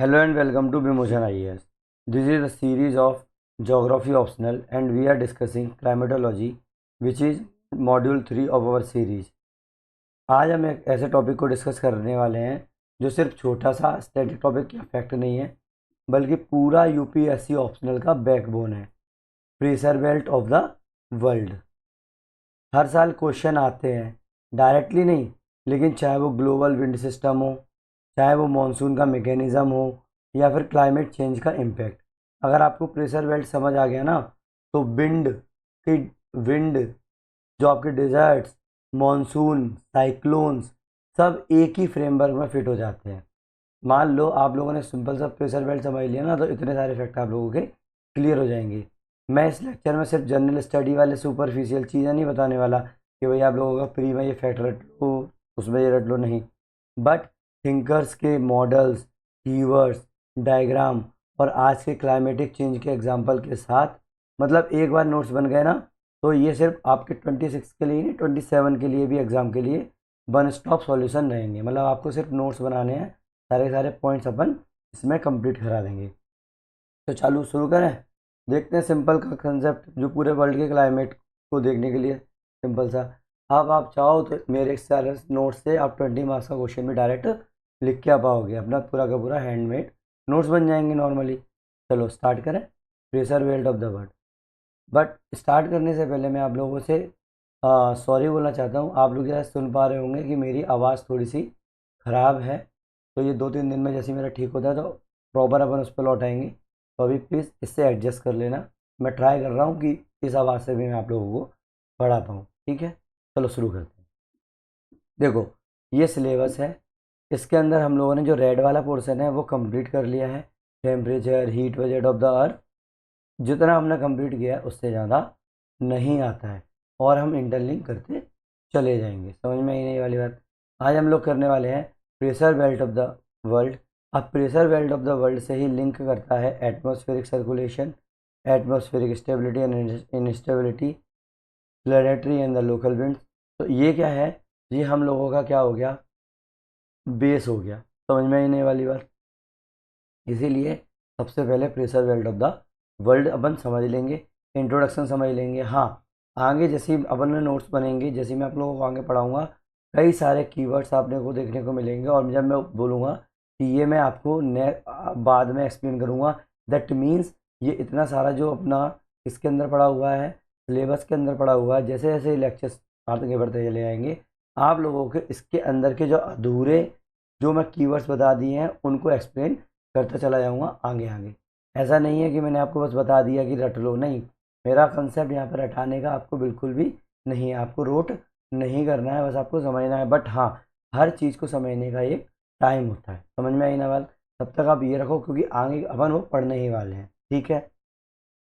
Hello and welcome to Bimotion IAS. This is a series of geography optional and we are discussing climatology which is module 3 of our series. आज हम एक ऐसे topic को discuss करने वाले हैं जो सिर्फ छोटा सा स्टैटिक टॉपिक या फैक्ट नहीं है बल्कि पूरा यूपीएससी ऑप्शनल का बैकबोन है, pressure belt of the world. हर साल क्वेश्चन आते हैं, डायरेक्टली नहीं लेकिन चाहे वो ग्लोबल विंड सिस्टम हो, चाहे वो मानसून का मैकेनिज़्म हो या फिर क्लाइमेट चेंज का इम्पैक्ट। अगर आपको प्रेशर बेल्ट समझ आ गया ना तो विंड जो आपके डिज़र्ट्स, मानसून, साइक्लोन्स सब एक ही फ्रेमवर्क में फिट हो जाते हैं। मान लो आप लोगों ने सिंपल सा प्रेशर बेल्ट समझ लिया ना तो इतने सारे फैक्ट आप लोगों के क्लियर हो जाएंगे। मैं इस लेक्चर में सिर्फ जनरल स्टडी वाले सुपरफिशियल चीज़ें नहीं बताने वाला कि भाई आप लोगों का प्री में ये फैक्ट रट लो, उसमें ये रट लो, नहीं। बट थिंकर्स के मॉडल्स, कीवर्ड्स, डायग्राम और आज के क्लाइमेटिक चेंज के एग्जांपल के साथ, मतलब एक बार नोट्स बन गए ना तो ये सिर्फ आपके 26 के लिए नहीं, 27 के लिए भी एग्ज़ाम के लिए वन स्टॉप सॉल्यूशन रहेंगे। मतलब आपको सिर्फ नोट्स बनाने हैं, सारे सारे पॉइंट्स अपन इसमें कंप्लीट करा देंगे। तो चालू शुरू करें, देखते हैं सिंपल का कंसेप्ट जो पूरे वर्ल्ड के क्लाइमेट को देखने के लिए सिंपल सा। अब आप चाहो तो मेरे सारे नोट्स से आप 20 मार्क्स का क्वेश्चन भी डायरेक्ट लिख के आ पाओगे, अपना पूरा का पूरा हैंडमेड नोट्स बन जाएंगे नॉर्मली। चलो स्टार्ट करें, pressure belt of the world. But start करने से पहले मैं आप लोगों से सॉरी बोलना चाहता हूँ। आप लोग जैसे सुन पा रहे होंगे कि मेरी आवाज़ थोड़ी सी ख़राब है, तो ये 2-3 दिन में जैसे मेरा ठीक होता है तो प्रॉपर अपन उस पर लौट आएंगे। तो अभी प्लीज़ इससे एडजस्ट कर लेना। मैं ट्राई कर रहा हूँ कि इस आवाज़ से भी मैं आप लोगों को पढ़ा पाऊँ, ठीक है। चलो शुरू करते हैं। देखो ये सिलेबस है, इसके अंदर हम लोगों ने जो रेड वाला पोर्शन है वो कंप्लीट कर लिया है। Temperature, heat budget of the earth, जितना हमने कंप्लीट किया है उससे ज़्यादा नहीं आता है और हम इंटरलिंक करते चले जाएंगे। समझ में आई नहीं वाली बात। आज हम लोग करने वाले हैं pressure belt of the world. अब pressure belt of the world से ही लिंक करता है atmospheric circulation, atmospheric stability and instability, planetary and the local wind. तो ये क्या है, ये हम लोगों का क्या हो गया, बेस हो गया। समझ में आने वाली बात। इसीलिए सबसे पहले pressure belt of the world अपन समझ लेंगे, इंट्रोडक्शन समझ लेंगे। हाँ, आगे जैसे अपन में नोट्स बनेंगे, जैसे मैं आप लोगों को आगे पढ़ाऊँगा, कई सारे कीवर्ड्स आपने को देखने को मिलेंगे और जब मैं बोलूँगा कि ये मैं आपको बाद में एक्सप्लेन करूँगा, दैट मीन्स ये इतना सारा जो अपना इसके अंदर पड़ा हुआ है, सिलेबस के अंदर पड़ा हुआ है, जैसे जैसे लेक्चर्स आगे बढ़ते चले जाएंगे आप लोगों के इसके अंदर के जो अधूरे जो मैं कीवर्ड्स बता दिए हैं उनको एक्सप्लेन करता चला जाऊँगा आगे आगे। ऐसा नहीं है कि मैंने आपको बस बता दिया कि रट लो, नहीं। मेरा कंसेप्ट यहाँ पर रटाने का आपको बिल्कुल भी नहीं है, आपको रोट नहीं करना है, बस आपको समझना है। बट हाँ, हर चीज़ को समझने का एक टाइम होता है। समझ में आई ना बात। तब तक आप ये रखो क्योंकि आगे अपन वो पढ़ने ही वाले हैं, ठीक है।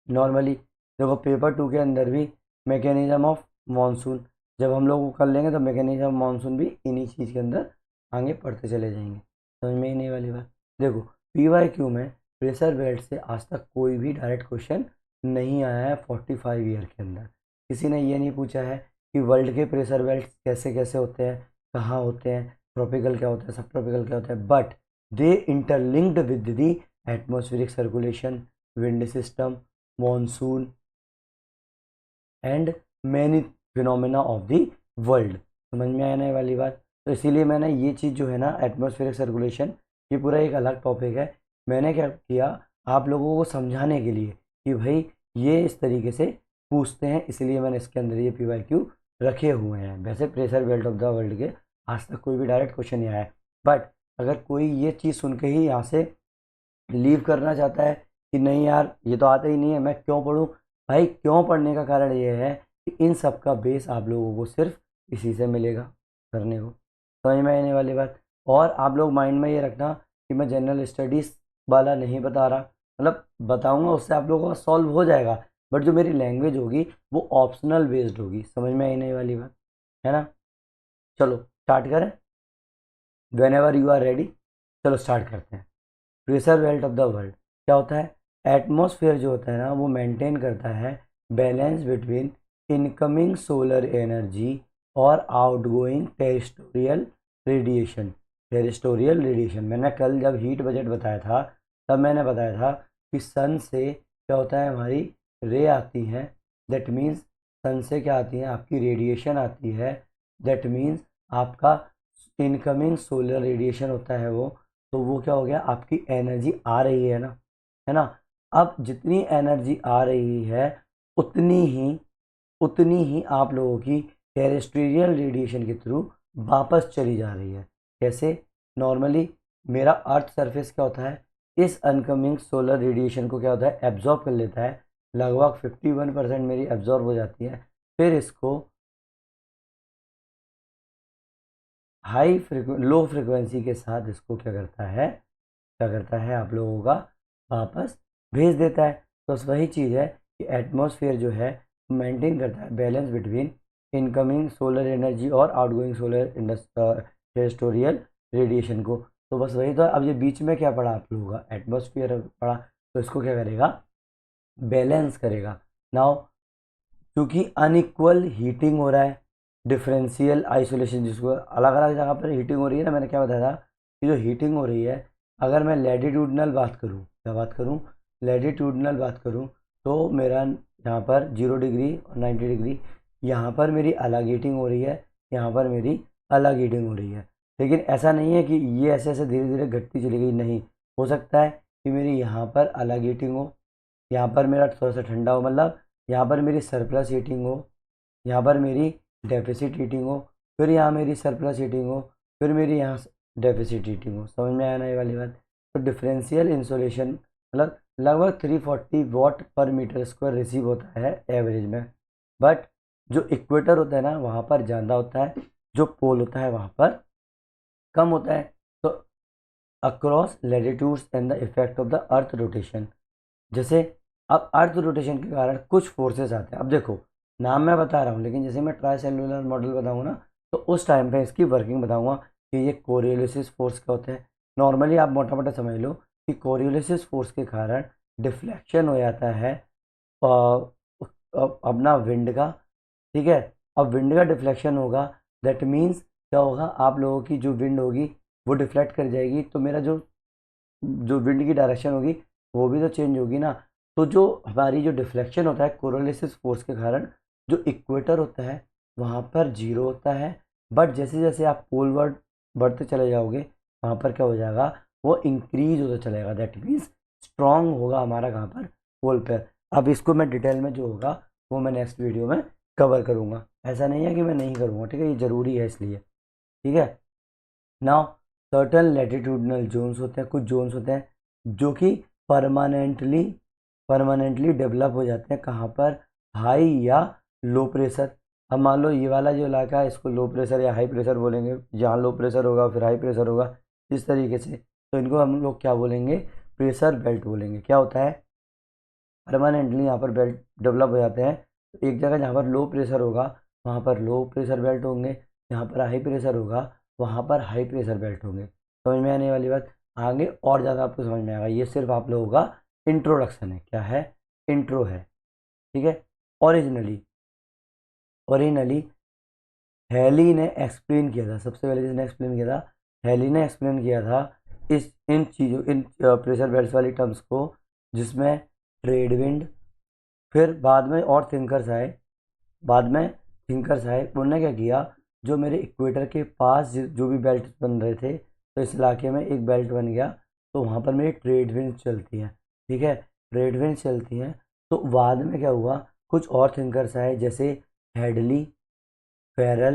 नॉर्मली देखो पेपर 2 के अंदर भी मैकेनिज्म ऑफ मानसून जब हम लोग वो कर लेंगे तो मैकेनिज्म ऑफ मानसून भी इन्हीं चीज़ के अंदर आगे पढ़ते चले जाएंगे। समझ में ही नहीं वाली बात। देखो PYQ में प्रेशर बेल्ट से आज तक कोई भी डायरेक्ट क्वेश्चन नहीं आया है 45 ईयर के अंदर। किसी ने ये नहीं पूछा है कि वर्ल्ड के प्रेशर बेल्ट कैसे कैसे होते हैं, कहाँ होते हैं, ट्रॉपिकल क्या होता है, सब ट्रॉपिकल क्या होता है। But they interlinked with the atmospheric circulation, wind system, monsoon and many phenomena of the world. समझ में आने वाली बात। तो इसीलिए मैंने ये चीज़ जो है ना, एटमॉस्फेरिक सर्कुलेशन, ये पूरा एक अलग टॉपिक है। मैंने क्या किया आप लोगों को समझाने के लिए कि भाई ये इस तरीके से पूछते हैं, इसलिए मैंने इसके अंदर ये PYQ रखे हुए हैं। वैसे pressure belt of the world के आज तक कोई भी डायरेक्ट क्वेश्चन नहीं आया है। बट अगर कोई ये चीज़ सुन के ही यहाँ से लीव करना चाहता है कि नहीं यार ये तो आता ही नहीं है, मैं क्यों पढ़ूँ, भाई क्यों पढ़ने का कारण ये है कि इन सब का बेस आप लोगों को सिर्फ इसी से मिलेगा करने को। समझ में आने वाली बात। और आप लोग माइंड में ये रखना कि मैं जनरल स्टडीज़ वाला नहीं बता रहा, मतलब बताऊंगा उससे आप लोगों का सॉल्व हो जाएगा, बट जो मेरी लैंग्वेज होगी वो ऑप्शनल बेस्ड होगी। समझ में आने वाली बात है ना। चलो स्टार्ट करें, whenever you are ready. चलो स्टार्ट करते हैं। Pressure belt of the world क्या होता है, एटमॉस्फेयर जो होता है ना वो मेंटेन करता है balance between incoming solar energy और outgoing terrestrial radiation. Terrestrial radiation. मैंने कल जब हीट बजट बताया था तब मैंने बताया था कि सन से क्या होता है, हमारी रे आती हैं, दैट मीन्स सन से क्या आती है, आपकी रेडिएशन आती है, दैट मीन्स आपका इनकमिंग सोलर रेडिएशन होता है वो। तो वो क्या हो गया, आपकी एनर्जी आ रही है ना, है ना। अब जितनी एनर्जी आ रही है उतनी ही आप लोगों की टेरेस्ट्रियल रेडिएशन के थ्रू वापस चली जा रही है। कैसे? नॉर्मली मेरा अर्थ सरफेस क्या होता है, इस अनकमिंग सोलर रेडिएशन को क्या होता है, एब्जॉर्ब कर लेता है। लगभग 51% मेरी एब्जॉर्ब हो जाती है। फिर इसको लो फ्रिक्वेंसी के साथ इसको क्या करता है आप लोगों का, वापस भेज देता है। तो वही चीज़ है कि एटमॉस्फेयर जो है मेंटेन करता है balance between incoming solar energy और आउटगोइंग सोलर टेरेस्ट्रियल रेडिएशन को। तो बस वही तो है। अब ये बीच में क्या पड़ा आप लोगों का, एटमॉस्फेयर पड़ा, तो इसको क्या करेगा, बैलेंस करेगा। नाउ क्योंकि अनइक्वल हीटिंग हो रहा है, डिफरेंशियल आइसोलेशन जिसको अलग अलग जगह पर हीटिंग हो रही है ना, मैंने क्या बताया था कि जो हीटिंग हो रही है, अगर मैं लैटिट्यूडनल बात करूँ, क्या बात करूँ, लैटिट्यूडनल बात करूँ, तो मेरा यहाँ पर 0 डिग्री और 90 डिग्री, यहाँ पर मेरी अलग हीटिंग हो रही है, यहाँ पर मेरी अलग हीटिंग हो रही है। लेकिन ऐसा नहीं है कि ये ऐसे ऐसे धीरे धीरे घटती चली गई, नहीं। हो सकता है कि मेरी यहाँ पर अलग हीटिंग हो, यहाँ पर मेरा थोड़ा सा ठंडा हो, मतलब यहाँ पर मेरी सरप्लस हीटिंग हो, यहाँ पर मेरी डेफिसिट हीटिंग हो, फिर यहाँ मेरी सरप्लस हीटिंग हो, फिर मेरी यहाँ डेफिसिट हीटिंग हो। समझ में आया ना ये वाली बात? तो डिफरेंशियल इंसोलेशन मतलब लगभग 340 वाट पर मीटर स्क्वायर रिसीव होता है एवरेज में। बट जो इक्वेटर होता है ना, वहाँ पर ज़्यादा होता है, जो पोल होता है वहाँ पर कम होता है। तो across latitudes and the effect of the earth rotation, जैसे अब अर्थ रोटेशन के कारण कुछ फोर्सेस आते हैं। अब देखो, नाम मैं बता रहा हूँ, लेकिन जैसे मैं ट्राई सेलुलर मॉडल बताऊँगा ना, तो उस टाइम पे इसकी वर्किंग बताऊँगा कि ये कोरियोलिसिस फोर्स क्या होते हैं। नॉर्मली आप मोटा मोटा समझ लो कि कोरियोलिसिस फोर्स के कारण डिफ्लेक्शन हो जाता है अपना विंड का, ठीक है। अब विंड का डिफ्लेक्शन होगा, दैट मीन्स क्या होगा, आप लोगों की जो विंड होगी वो डिफ्लेक्ट कर जाएगी, तो मेरा जो जो विंड की डायरेक्शन होगी वो भी तो चेंज होगी ना। तो जो हमारी जो डिफ्लेक्शन होता है कोरोलिसिस फोर्स के कारण, जो इक्वेटर होता है वहाँ पर जीरो होता है। बट जैसे जैसे आप पोलवर्ड बढ़ते चले जाओगे, वहाँ पर क्या हो जाएगा, वो इंक्रीज होता चलेगा। दैट मीन्स स्ट्रॉन्ग होगा हमारा कहाँ पर, पोल पर। अब इसको मैं डिटेल में जो होगा वो मैं नेक्स्ट वीडियो में कवर करूँगा। ऐसा नहीं है कि मैं नहीं करूँगा, ठीक है, ये ज़रूरी है इसलिए, ठीक है। नाउ सर्टन लैटिट्यूडनल जोन्स होते हैं, कुछ जोन्स होते हैं जो कि परमानेंटली परमानेंटली डेवलप हो जाते हैं। कहाँ पर, हाई या लो प्रेशर। अब मान लो ये वाला जो इलाका है इसको लो प्रेशर या हाई प्रेशर बोलेंगे, जहाँ लो प्रेशर होगा फिर हाई प्रेशर होगा, इस तरीके से। तो इनको हम लोग क्या बोलेंगे, प्रेशर बेल्ट बोलेंगे। क्या होता है, परमानेंटली यहाँ पर बेल्ट डेवलप हो जाते हैं। तो एक जगह जहाँ पर लो प्रेशर होगा वहाँ पर लो प्रेशर बेल्ट होंगे, जहाँ पर हाई प्रेशर होगा वहाँ पर हाई प्रेशर बेल्ट होंगे। समझ में आने वाली बात? आगे और ज़्यादा आपको समझ में आएगा। ये सिर्फ आप लोगों का इंट्रोडक्शन है। क्या है? इंट्रो है, ठीक है। ओरिजिनली ओरिजिनली हैली ने एक्सप्लेन किया था, सबसे पहले जिसने एक्सप्लेन किया था, हैली ने एक्सप्लेन किया था इन प्रेशर बेल्ट वाली टर्म्स को, जिसमें ट्रेड विंड, फिर बाद में और थिंकर्स आए, उन्होंने क्या किया, जो मेरे इक्वेटर के पास जो भी बेल्ट बन रहे थे, तो इस इलाके में एक बेल्ट बन गया, तो वहाँ पर मेरी ट्रेड विंड चलती हैं, ठीक है, ट्रेड विंड चलती हैं। तो बाद में क्या हुआ, कुछ और थिंकर्स आए जैसे हेडली, फेरल,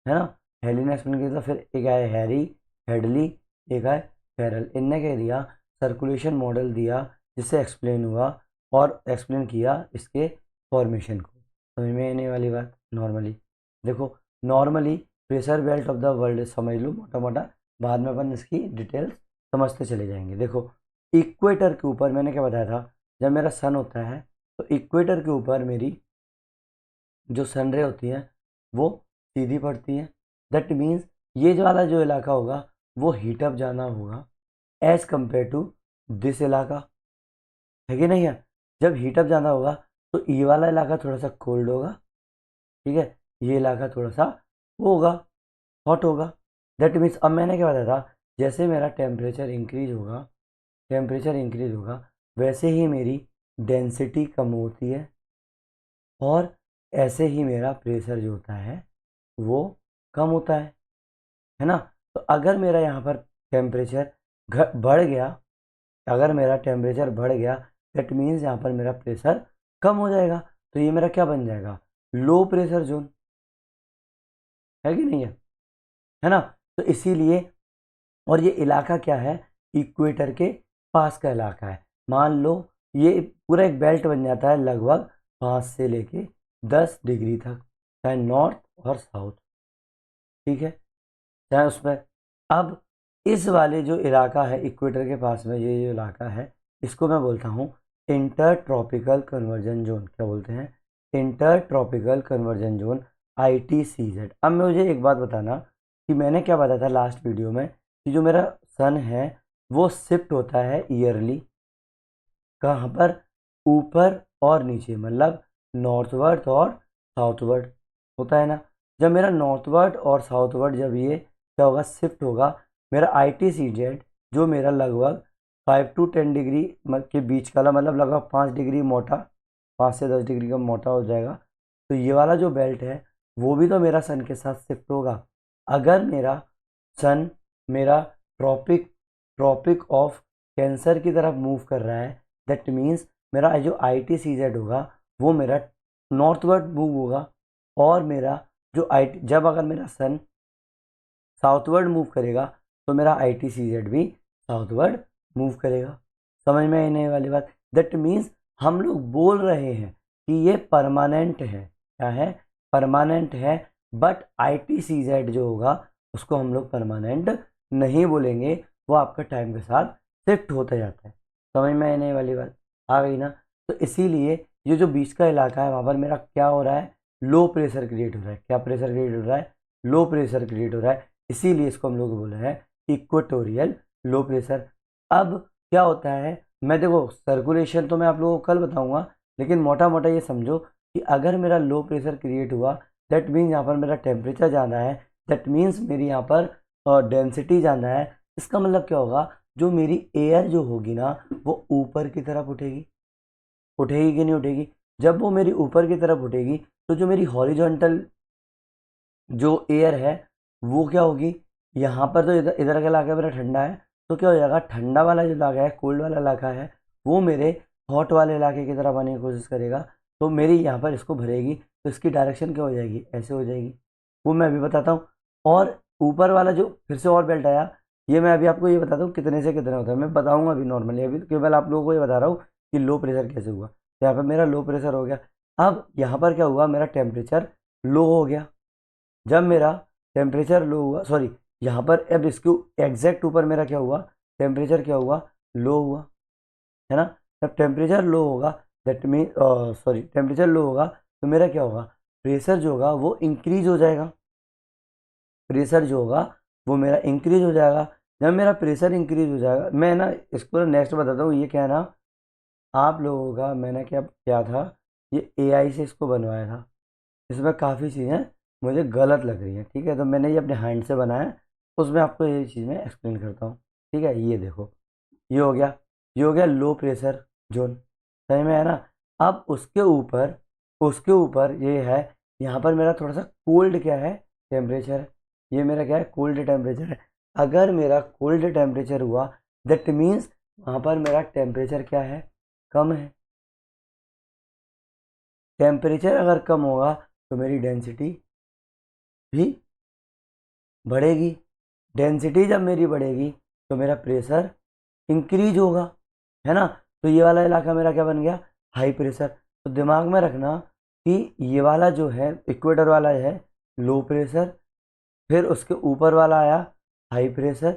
है ना। हेली ने एक्सप्लेन किया था, फिर एक आया हैरी, हेडली, एक आया फेरल। इनने क्या दिया, सर्कुलेशन मॉडल दिया, जिससे एक्सप्लेन हुआ और एक्सप्लेन किया इसके फॉर्मेशन को। समझ में आने वाली बात? नॉर्मली देखो, normally pressure belt of the world समझ लो मोटा मोटा, बाद में अपन इसकी डिटेल्स समझते चले जाएंगे। देखो, इक्वेटर के ऊपर मैंने क्या बताया था, जब मेरा सन होता है तो इक्वेटर के ऊपर मेरी जो सन रे होती हैं वो सीधी पड़ती हैं। दैट मीन्स ये जो वाला जो इलाका होगा वो हीटअप जाना होगा एज कंपेयर टू दिस इलाका, है कि नहीं है? जब हीटअप जाना होगा तो ये वाला इलाका थोड़ा सा कोल्ड होगा, ठीक है, ये इलाका थोड़ा सा वो होगा, हॉट होगा। दैट मीन्स अब मैंने क्या बताया था, जैसे मेरा टेम्परेचर इंक्रीज होगा वैसे ही मेरी डेंसिटी कम होती है और ऐसे ही मेरा प्रेशर जो होता है वो कम होता है ना। तो अगर मेरा यहाँ पर टेम्परेचर बढ़ गया, अगर मेरा टेम्परेचर बढ़ गया दैट मीन्स यहाँ पर मेरा प्रेशर कम हो जाएगा, तो ये मेरा क्या बन जाएगा, लो प्रेशर जोन, है कि नहीं है ना। तो इसीलिए, और ये इलाका क्या है, इक्वेटर के पास का इलाका है। मान लो ये पूरा एक बेल्ट बन जाता है लगभग 5 से लेके 10 डिग्री तक, चाहे नॉर्थ और साउथ, ठीक है, चाहे उसमें। अब इस वाले जो इलाका है इक्वेटर के पास में, ये जो इलाका है इसको मैं बोलता हूँ इंटर ट्रॉपिकल कन्वर्जन जोन। क्या बोलते हैं, inter tropical conversion zone, ITCZ। अब मुझे एक बात बताना कि मैंने क्या बताया था लास्ट वीडियो में कि जो मेरा सन है वो शिफ्ट होता है ईयरली, कहाँ पर, ऊपर और नीचे, मतलब नॉर्थवर्ड और साउथवर्ड होता है ना। जब मेरा नॉर्थवर्ड और साउथवर्ड जब ये क्या होगा, शिफ्ट होगा, मेरा ITCZ जो मेरा लगभग 5 to 10 डिग्री के बीच का, मतलब लगभग 5 डिग्री मोटा, 5 से 10 डिग्री का मोटा हो जाएगा। तो ये वाला जो बेल्ट है वो भी तो मेरा सन के साथ शिफ्ट होगा। अगर मेरा सन मेरा ट्रॉपिक ट्रॉपिक ऑफ कैंसर की तरफ मूव कर रहा है दैट मीन्स मेरा जो ITCZ होगा वो मेरा नॉर्थवर्ड मूव होगा, और मेरा जो जब अगर मेरा सन साउथवर्ड मूव करेगा तो मेरा ITCZ भी साउथवर्ड मूव करेगा। समझ में आने वाली बात, दैट मीन्स हम लोग बोल रहे हैं कि ये परमानेंट है। क्या है, परमानेंट है। बट ITCZ जो होगा उसको हम लोग परमानेंट नहीं बोलेंगे, वो आपका टाइम के साथ शिफ्ट होता जाता है। समझ में आने वाली बात आ गई ना। तो इसीलिए ये जो बीच का इलाका है वहाँ पर मेरा क्या हो रहा है, लो प्रेशर क्रिएट हो रहा है। क्या प्रेशर क्रिएट हो रहा है, लो प्रेशर क्रिएट हो रहा है। इसीलिए इसको हम लोग बोले हैं इक्वेटोरियल लो प्रेशर। अब क्या होता है, मैं देखो सर्कुलेशन तो मैं आप लोगों को कल बताऊंगा, लेकिन मोटा मोटा ये समझो कि अगर मेरा लो प्रेशर क्रिएट हुआ दैट मीन्स यहाँ पर मेरा टेम्परेचर ज़्यादा है, दैट मीन्स मेरी यहाँ पर डेंसिटी ज़्यादा है। इसका मतलब क्या होगा, जो मेरी एयर जो होगी ना वो ऊपर की तरफ उठेगी, उठेगी कि नहीं उठेगी। जब वो मेरी ऊपर की तरफ उठेगी तो जो मेरी हॉरिजॉन्टल जो एयर है वो क्या होगी, यहाँ पर तो इधर इधर का इलाका मेरा ठंडा है, तो क्या हो जाएगा, ठंडा वाला जो इलाका है, कोल्ड वाला इलाका है, वो मेरे हॉट वाले इलाके की तरफ आने की कोशिश करेगा, तो मेरी यहाँ पर इसको भरेगी, तो इसकी डायरेक्शन क्या हो जाएगी, ऐसे हो जाएगी। वो मैं अभी बताता हूँ। और ऊपर वाला जो फिर से और बेल्ट आया, ये मैं अभी आपको ये बताता हूँ कितने से कितना होता है, मैं बताऊँगा अभी नॉर्मली, अभी तो केवल आप लोगों को ये बता रहा हूँ कि लो प्रेशर कैसे हुआ। तो यहाँ पर मेरा लो प्रेशर हो गया। अब यहाँ पर क्या हुआ, मेरा टेम्परेचर लो हो गया। जब मेरा टेम्परेचर लो हुआ, सॉरी, यहाँ पर अब इसके एग्जैक्ट ऊपर मेरा क्या हुआ, टेम्परेचर क्या हुआ, लो हुआ, है ना। जब टेम्परेचर लो होगा that mean, sorry, temperature low होगा तो मेरा क्या होगा, प्रेशर जो होगा वो इंक्रीज हो जाएगा। प्रेशर जो होगा वो मेरा इंक्रीज हो जाएगा। जब मेरा प्रेशर इंक्रीज हो जाएगा, मैं ना इसको नेक्स्ट बताता हूँ, ये क्या है ना, आप लोगों का मैंने क्या किया था, ये AI से इसको बनवाया था, इसमें काफ़ी चीज़ें मुझे गलत लग रही हैं, ठीक है, तो मैंने ये अपने हैंड से बनाया, उसमें आपको ये चीज़ मैं एक्सप्लेन करता हूँ। ठीक है, ये देखो, ये हो गया, ये हो गया लो प्रेशर जोन, सही में है ना। अब उसके ऊपर ये है, यहाँ पर मेरा थोड़ा सा कोल्ड क्या है, टेम्परेचर है, ये मेरा क्या है, कोल्ड टेम्परेचर है। अगर मेरा कोल्ड टेम्परेचर हुआ दैट मीन्स वहाँ पर मेरा टेम्परेचर क्या है, कम है। टेम्परेचर अगर कम होगा तो मेरी डेंसिटी भी बढ़ेगी। डेंसिटी जब मेरी बढ़ेगी तो मेरा प्रेशर इंक्रीज होगा, है ना। तो ये वाला इलाका मेरा क्या बन गया, हाई प्रेशर। तो दिमाग में रखना कि ये वाला जो है इक्वेटर वाला है लो प्रेशर, फिर उसके ऊपर वाला आया हाई प्रेशर,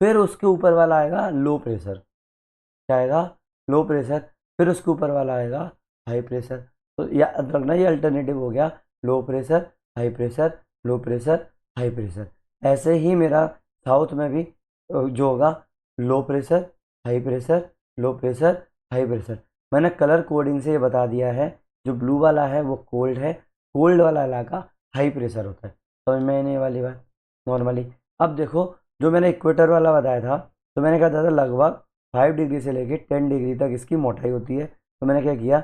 फिर उसके ऊपर वाला आएगा लो प्रेशर, क्या आएगा, लो प्रेशर, फिर उसके ऊपर वाला आएगा हाई प्रेशर। तो याद रखना ये अल्टरनेटिव हो गया, लो pressure, high pressure, low pressure, high pressure. ऐसे ही मेरा साउथ में भी जो होगा, लो pressure, high pressure, low pressure, high pressure. मैंने कलर कोडिंग से ये बता दिया है, जो ब्लू वाला है वो कोल्ड है, कोल्ड वाला इलाका हाई प्रेशर होता है। समझ में आने वाली बात नॉर्मली। अब देखो, जो मैंने इक्वेटर वाला बताया था, तो मैंने कहा था लगभग 5 डिग्री से लेके 10 डिग्री तक इसकी मोटाई होती है। तो मैंने क्या किया,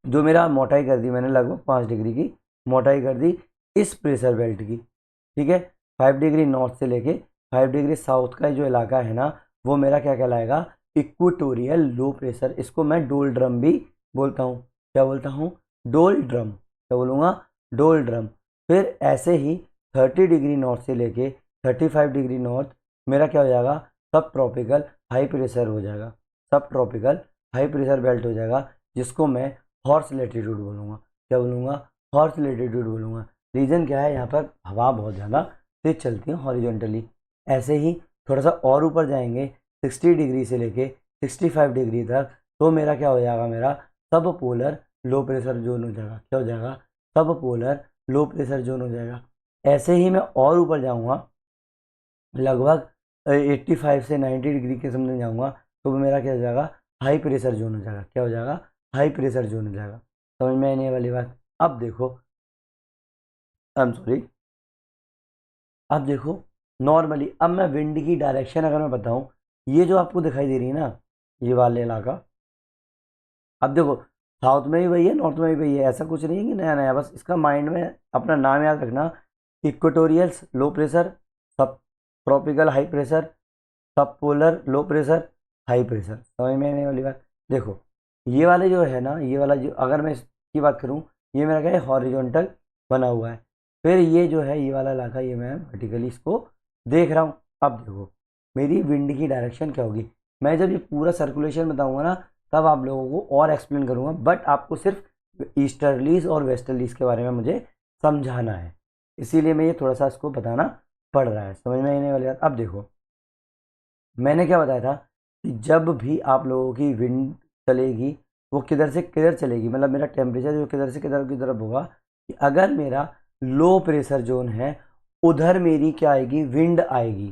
जो मेरा मोटाई कर दी मैंने लगभग 5 डिग्री की मोटाई कर दी इस प्रेशर बेल्ट की, ठीक है। 5 डिग्री नॉर्थ से लेके 5 डिग्री साउथ का जो इलाका है ना, वो मेरा क्या कहलाएगा, इक्वेटोरियल लो प्रेशर। इसको मैं डोल ड्रम भी बोलता हूँ। क्या बोलता हूँ? डोल ड्रम। क्या बोलूँगा? डोल ड्रम। फिर ऐसे ही 30 डिग्री नॉर्थ से लेके 35 डिग्री नॉर्थ मेरा क्या हो जाएगा, सब ट्रॉपिकल हाई प्रेशर हो जाएगा। सब ट्रॉपिकल हाई प्रेशर बेल्ट हो जाएगा, जिसको मैं हॉर्स लेटीट्यूड बोलूँगा। क्या बोलूँगा? हॉर्स लेटीट्यूड बोलूँगा। रीज़न क्या है, यहाँ पर हवा बहुत ज़्यादा तेज चलती है हॉरिजॉन्टली। ऐसे ही थोड़ा सा और ऊपर जाएंगे 60 डिग्री से लेके 65 डिग्री तक, तो मेरा क्या हो जाएगा, मेरा सब पोलर लो प्रेशर जोन हो जाएगा। क्या हो जाएगा? सब पोलर लो प्रेशर जोन हो जाएगा। ऐसे ही मैं और ऊपर जाऊँगा, लगभग 85 से 90 डिग्री के समझ जाऊँगा, तो मेरा क्या हो जाएगा, हाई प्रेशर जोन हो जाएगा। क्या हो जाएगा? हाई प्रेशर जोन हो जाएगा। समझ में आने वाली बात। अब देखो, आई एम सॉरी, अब देखो नॉर्मली, अब मैं विंड की डायरेक्शन अगर मैं बताऊं, ये जो आपको दिखाई दे रही है ना, ये वाले इलाका, अब देखो साउथ में भी वही है, नॉर्थ में भी वही है, ऐसा कुछ नहीं है कि नया नया। बस इसका माइंड में अपना नाम याद रखना, इक्वेटोरियल लो प्रेशर, सब ट्रॉपिकल हाई प्रेशर, सब पोलर लो प्रेशर, हाई प्रेशर। समझ में आने वाली बात। देखो ये वाले जो है ना, ये वाला जो, अगर मैं इसकी बात करूँ, ये मेरा क्या है, हॉरिजॉन्टल बना हुआ है। फिर ये जो है, ये वाला इलाका, ये मैं वर्टिकली इसको देख रहा हूँ। अब देखो मेरी विंड की डायरेक्शन क्या होगी, मैं जब ये पूरा सर्कुलेशन बताऊंगा ना, तब आप लोगों को और एक्सप्लेन करूंगा, बट आपको सिर्फ ईस्टर्लीज और वेस्टर्लीज के बारे में मुझे समझाना है, इसीलिए मैं ये थोड़ा सा इसको बताना पड़ रहा है। समझ में आने वाली बात। अब देखो मैंने क्या बताया था कि जब भी आप लोगों की विंड चलेगी, वो किधर से किधर चलेगी, मतलब मेरा टेम्परेचर जो किधर से किधर की तरफ होगा, कि अगर मेरा लो प्रेशर जोन है, उधर मेरी क्या आएगी, विंड आएगी।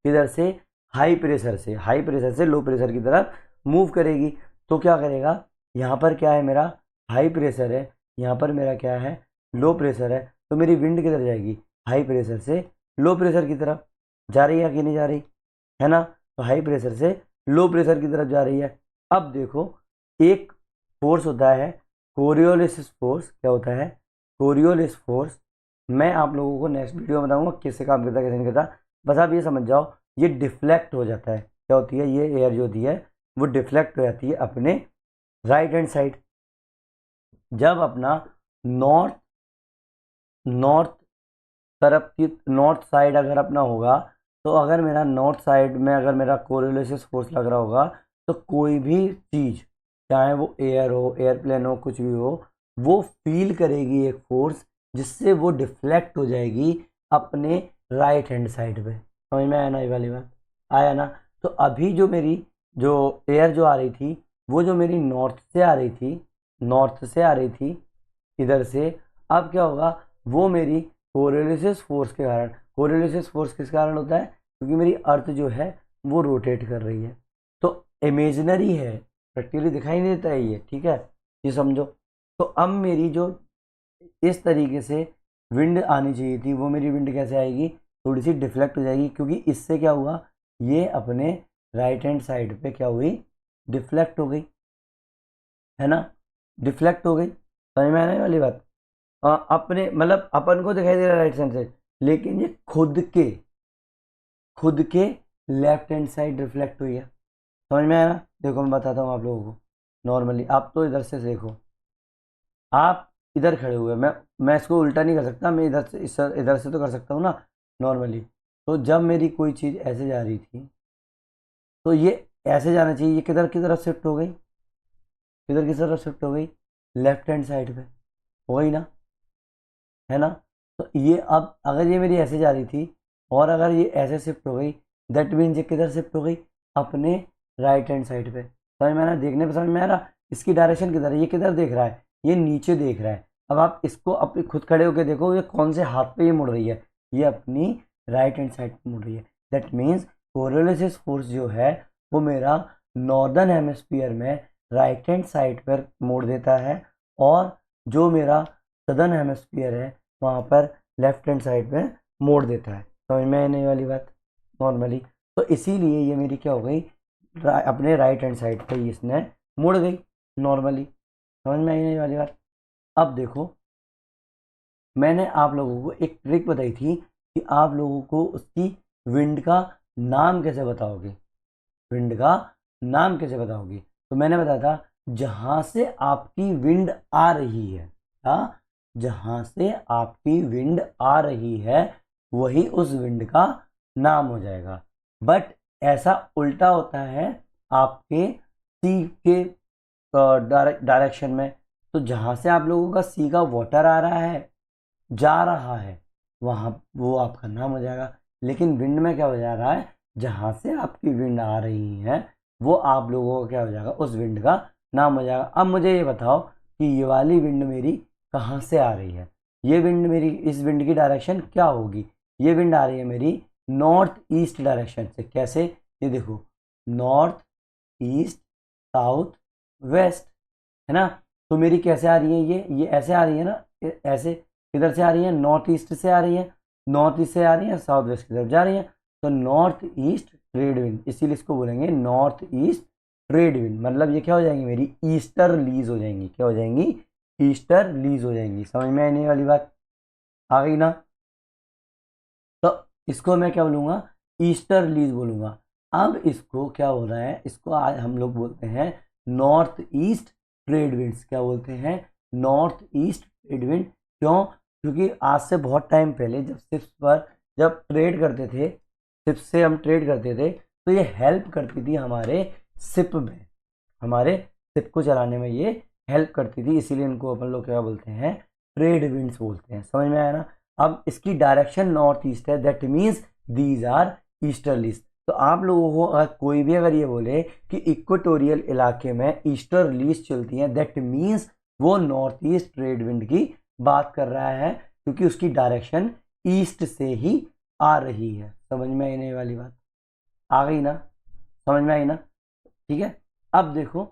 किधर से? हाई प्रेशर से। हाई प्रेशर से लो प्रेशर की तरफ मूव करेगी। तो क्या करेगा, यहाँ पर क्या है, मेरा हाई प्रेशर है, यहाँ पर मेरा क्या है, लो प्रेशर है, तो मेरी विंड किधर जाएगी, हाई प्रेशर से लो प्रेशर की तरफ जा रही है कि नहीं जा रही है ना। तो हाई प्रेशर से लो प्रेशर की तरफ जा रही है। अब देखो एक फोर्स होता है कोरियोलिस फोर्स। क्या होता है? Coriolis force. मैं आप लोगों को नेक्स्ट वीडियो में बताऊंगा किससे काम करता है, कैसे नहीं करता। बस आप ये समझ जाओ, ये डिफ्लेक्ट हो जाता है। क्या होती है? ये एयर जो होती है वो डिफ्लेक्ट हो जाती है अपने राइट हैंड साइड। जब अपना नॉर्थ नॉर्थ तरफ की, नॉर्थ साइड अगर अपना होगा, तो अगर मेरा नॉर्थ साइड में अगर मेरा कोरियोलिस फोर्स लग रहा होगा, तो कोई भी चीज़, चाहे वो एयर हो, एयरप्लेन हो, कुछ भी हो, वो फील करेगी एक फोर्स, जिससे वो डिफ्लेक्ट हो जाएगी अपने राइट हैंड साइड पे। समझ में आया ना ये वाली बात? आया ना। तो अभी जो मेरी जो एयर जो आ रही थी, वो जो मेरी नॉर्थ से आ रही थी, नॉर्थ से आ रही थी इधर से, अब क्या होगा, वो मेरी कोरियोलिस फोर्स के कारण, कोरियोलिस फोर्स किस कारण होता है, क्योंकि मेरी अर्थ जो है वो रोटेट कर रही है। तो इमेजिनरी है, प्रैक्टिकली दिखाई नहीं देता है ये, ठीक है, ये समझो। तो अब मेरी जो इस तरीके से विंड आनी चाहिए थी, वो मेरी विंड कैसे आएगी, थोड़ी सी डिफ्लेक्ट हो जाएगी, क्योंकि इससे क्या हुआ, ये अपने राइट हैंड साइड पे क्या हुई, डिफ्लेक्ट हो गई, है ना, डिफ्लेक्ट हो गई। समझ में आने वाली बात। अपने मतलब अपन को दिखाई दे रहा है राइट हैंड साइड, लेकिन ये खुद के लेफ्ट हैंड साइड रिफ्लेक्ट हुई है। समझ में आया ना। देखो मैं बताता हूँ आप लोगों को। नॉर्मली आप तो इधर से देखो, आप इधर खड़े हुए, मैं इसको उल्टा नहीं कर सकता, मैं इधर से इधर से तो कर सकता हूँ ना नॉर्मली। तो जब मेरी कोई चीज़ ऐसे जा रही थी, तो ये ऐसे जाना चाहिए, ये किधर की तरफ शिफ्ट हो गई, किधर की तरफ शिफ्ट हो गई, लेफ्ट हैंड साइड पे हो गई ना, है ना। तो ये अब अगर ये मेरी ऐसे जा रही थी, और अगर ये ऐसे शिफ्ट हो गई, दैट मीन्स ये किधर शिफ्ट हो गई, अपने राइट हैंड साइड पे। समझ में आ रहा है? देखने पर समझ में आ रहा, इसकी डायरेक्शन किधर है, ये किधर देख रहा है, ये नीचे देख रहा है। अब आप इसको अपने खुद खड़े होकर देखो, ये कौन से हाथ पे ये मुड़ रही है, ये अपनी राइट हैंड साइड पे मुड़ रही है। दैट मीन्स कोरियोलिस फोर्स जो है, वो मेरा नॉर्दर्न हेमिस्फीयर में राइट हैंड साइड पर मोड़ देता है, और जो मेरा सदर्न हेमिस्फीयर है, वहाँ पर लेफ्ट हैंड साइड में मोड़ देता है। समझ में आई नहीं वाली बात नॉर्मली। तो इसीलिए ये मेरी क्या हो गई, अपने राइट हैंड साइड पे ही इसने मुड़ गई नॉर्मली। समझ में आई नहीं वाली बात। अब देखो, मैंने आप लोगों को एक ट्रिक बताई थी कि आप लोगों को उसकी विंड का नाम कैसे बताओगे, विंड का नाम कैसे बताओगे। तो मैंने बताया था जहां से आपकी विंड आ रही है, हाँ, जहां से आपकी विंड आ रही है वही उस विंड का नाम हो जाएगा। बट ऐसा उल्टा होता है आपके सी के डायरेक्शन में। तो जहां से आप लोगों का सी का वाटर आ रहा है, जा रहा है, वहां वो आपका नाम हो जाएगा। लेकिन विंड में क्या हो जा रहा है, जहां से आपकी विंड आ रही है वो आप लोगों का क्या हो जाएगा, उस विंड का नाम हो जाएगा। अब मुझे ये बताओ कि ये वाली विंड मेरी कहाँ से आ रही है, ये विंड मेरी, इस विंड की डायरेक्शन क्या होगी। ये विंड आ रही है मेरी नॉर्थ ईस्ट डायरेक्शन से। कैसे, ये देखो, नॉर्थ ईस्ट साउथ वेस्ट, है ना। तो मेरी कैसे आ रही है, ये ऐसे आ रही है ना, ऐसे किधर से आ रही है, नॉर्थ ईस्ट से आ रही है, नॉर्थ ईस्ट से आ रही है, साउथ वेस्ट की तरफ जा रही है। तो नॉर्थ ईस्ट ट्रेड विंड, इसीलिए इसको बोलेंगे नॉर्थ ईस्ट ट्रेड विंड। मतलब ये क्या हो जाएंगी, मेरी ईस्टर लीज हो जाएंगी। क्या हो जाएंगी, ईस्टर लीज हो जाएंगी। समझ में आने वाली बात आ गई ना। तो इसको मैं क्या बोलूँगा, ईस्टर लीज बोलूँगा। अब इसको क्या हो रहा है, इसको आज हम लोग बोलते हैं नॉर्थ ईस्ट ट्रेड विंड्स। क्या बोलते हैं, नॉर्थ ईस्ट ट्रेड विंड। क्यों, क्योंकि आज से बहुत टाइम पहले जब शिप्स पर जब ट्रेड करते थे, शिप से हम ट्रेड करते थे, तो ये हेल्प करती थी हमारे शिप में, हमारे शिप को चलाने में ये हेल्प करती थी। इसीलिए इनको अपन लोग क्या बोलते हैं, ट्रेड विंड्स बोलते हैं। समझ में आया ना। अब इसकी डायरेक्शन नॉर्थ ईस्ट है, that means these are easterlies. तो आप लोगों को कोई भी अगर ये बोले कि इक्वेटोरियल इलाके में ईस्टर्लीज चलती हैं, दैट मीन्स वो नॉर्थ ईस्ट ट्रेड विंड की बात कर रहा है, क्योंकि उसकी डायरेक्शन ईस्ट से ही आ रही है। समझ में आने वाली बात आ गई ना, समझ में आई ना। ठीक है। अब देखो,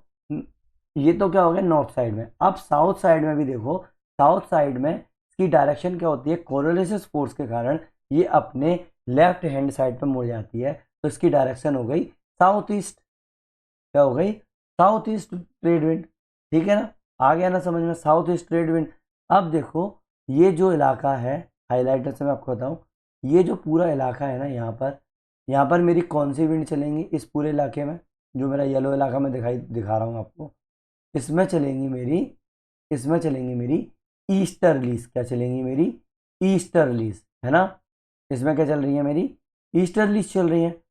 ये तो क्या हो गया नॉर्थ साइड में। अब साउथ साइड में भी देखो, साउथ साइड में इसकी डायरेक्शन क्या होती है, कोरोलिसिस फोर्स के कारण ये अपने लेफ्ट हैंड साइड पर मुड़ जाती है। तो इसकी डायरेक्शन हो गई साउथ ईस्ट। क्या हो गई, साउथ ईस्ट ट्रेड विंड। ठीक है ना, आ गया ना समझ में, साउथ ईस्ट ट्रेड विंड। अब देखो, ये जो इलाका है, हाईलाइटर से मैं आपको बताऊं, ये जो पूरा इलाका है ना, यहाँ पर मेरी कौन सी विंड चलेंगी इस पूरे इलाके में, जो मेरा येलो इलाका में दिखा रहा हूँ आपको, इसमें चलेंगी मेरी, इसमें चलेंगी मेरी ईस्टर्लीज। क्या चलेंगी, मेरी ईस्टर्लीज, है ना। इसमें क्या चल रही है, मेरी ईस्टर्लीज चल रही है।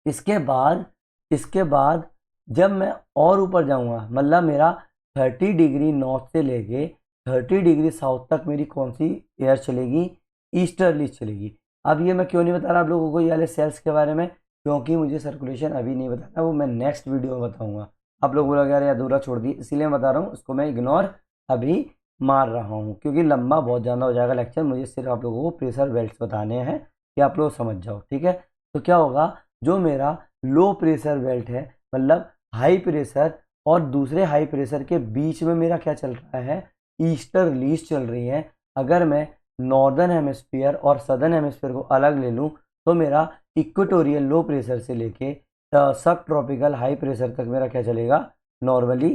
इसके बाद जब मैं और ऊपर जाऊंगा, मतलब मेरा 30 डिग्री नॉर्थ से लेके 30 डिग्री साउथ तक मेरी कौन सी एयर चलेगी, ईस्टर्लीज चलेगी। अब ये मैं क्यों नहीं बता रहा आप लोगों को ये वाले सेल्स के बारे में, क्योंकि मुझे सर्कुलेशन अभी नहीं बताना, वो मैं नेक्स्ट वीडियो में बताऊंगा। आप लोग बोलोगे यार अधूरा छोड़ दी, इसीलिए मैं बता रहा हूँ, उसको मैं इग्नोर अभी मार रहा हूँ, क्योंकि लंबा बहुत ज़्यादा हो जाएगा लेक्चर। मुझे सिर्फ आप लोगों को प्रेशर बेल्ट बताने हैं कि आप लोग समझ जाओ। ठीक है। तो क्या होगा, जो मेरा लो प्रेशर बेल्ट है, मतलब हाई प्रेशर और दूसरे हाई प्रेशर के बीच में मेरा क्या चल रहा है, ईस्टर लीज चल रही है। अगर मैं नॉर्दर्न हेमिस्फीयर और सदर्न हेमिस्फीयर को अलग ले लूँ, तो मेरा इक्वेटोरियल लो प्रेशर से लेके सब ट्रॉपिकल हाई प्रेशर तक मेरा क्या चलेगा, नॉर्मली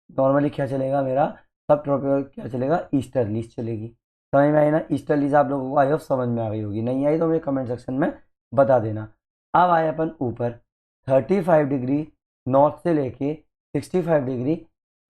नॉर्मली क्या चलेगा मेरा, सब ट्रॉपिकल क्या चलेगा, ईस्टर्लीज चलेगी। समझ में आई ना, ईस्टर्लीज आप लोगों को आई होप समझ में आ गई होगी, नहीं आई तो मुझे कमेंट सेक्शन में बता देना। अब आए अपन ऊपर 35 डिग्री नॉर्थ से लेके 65 डिग्री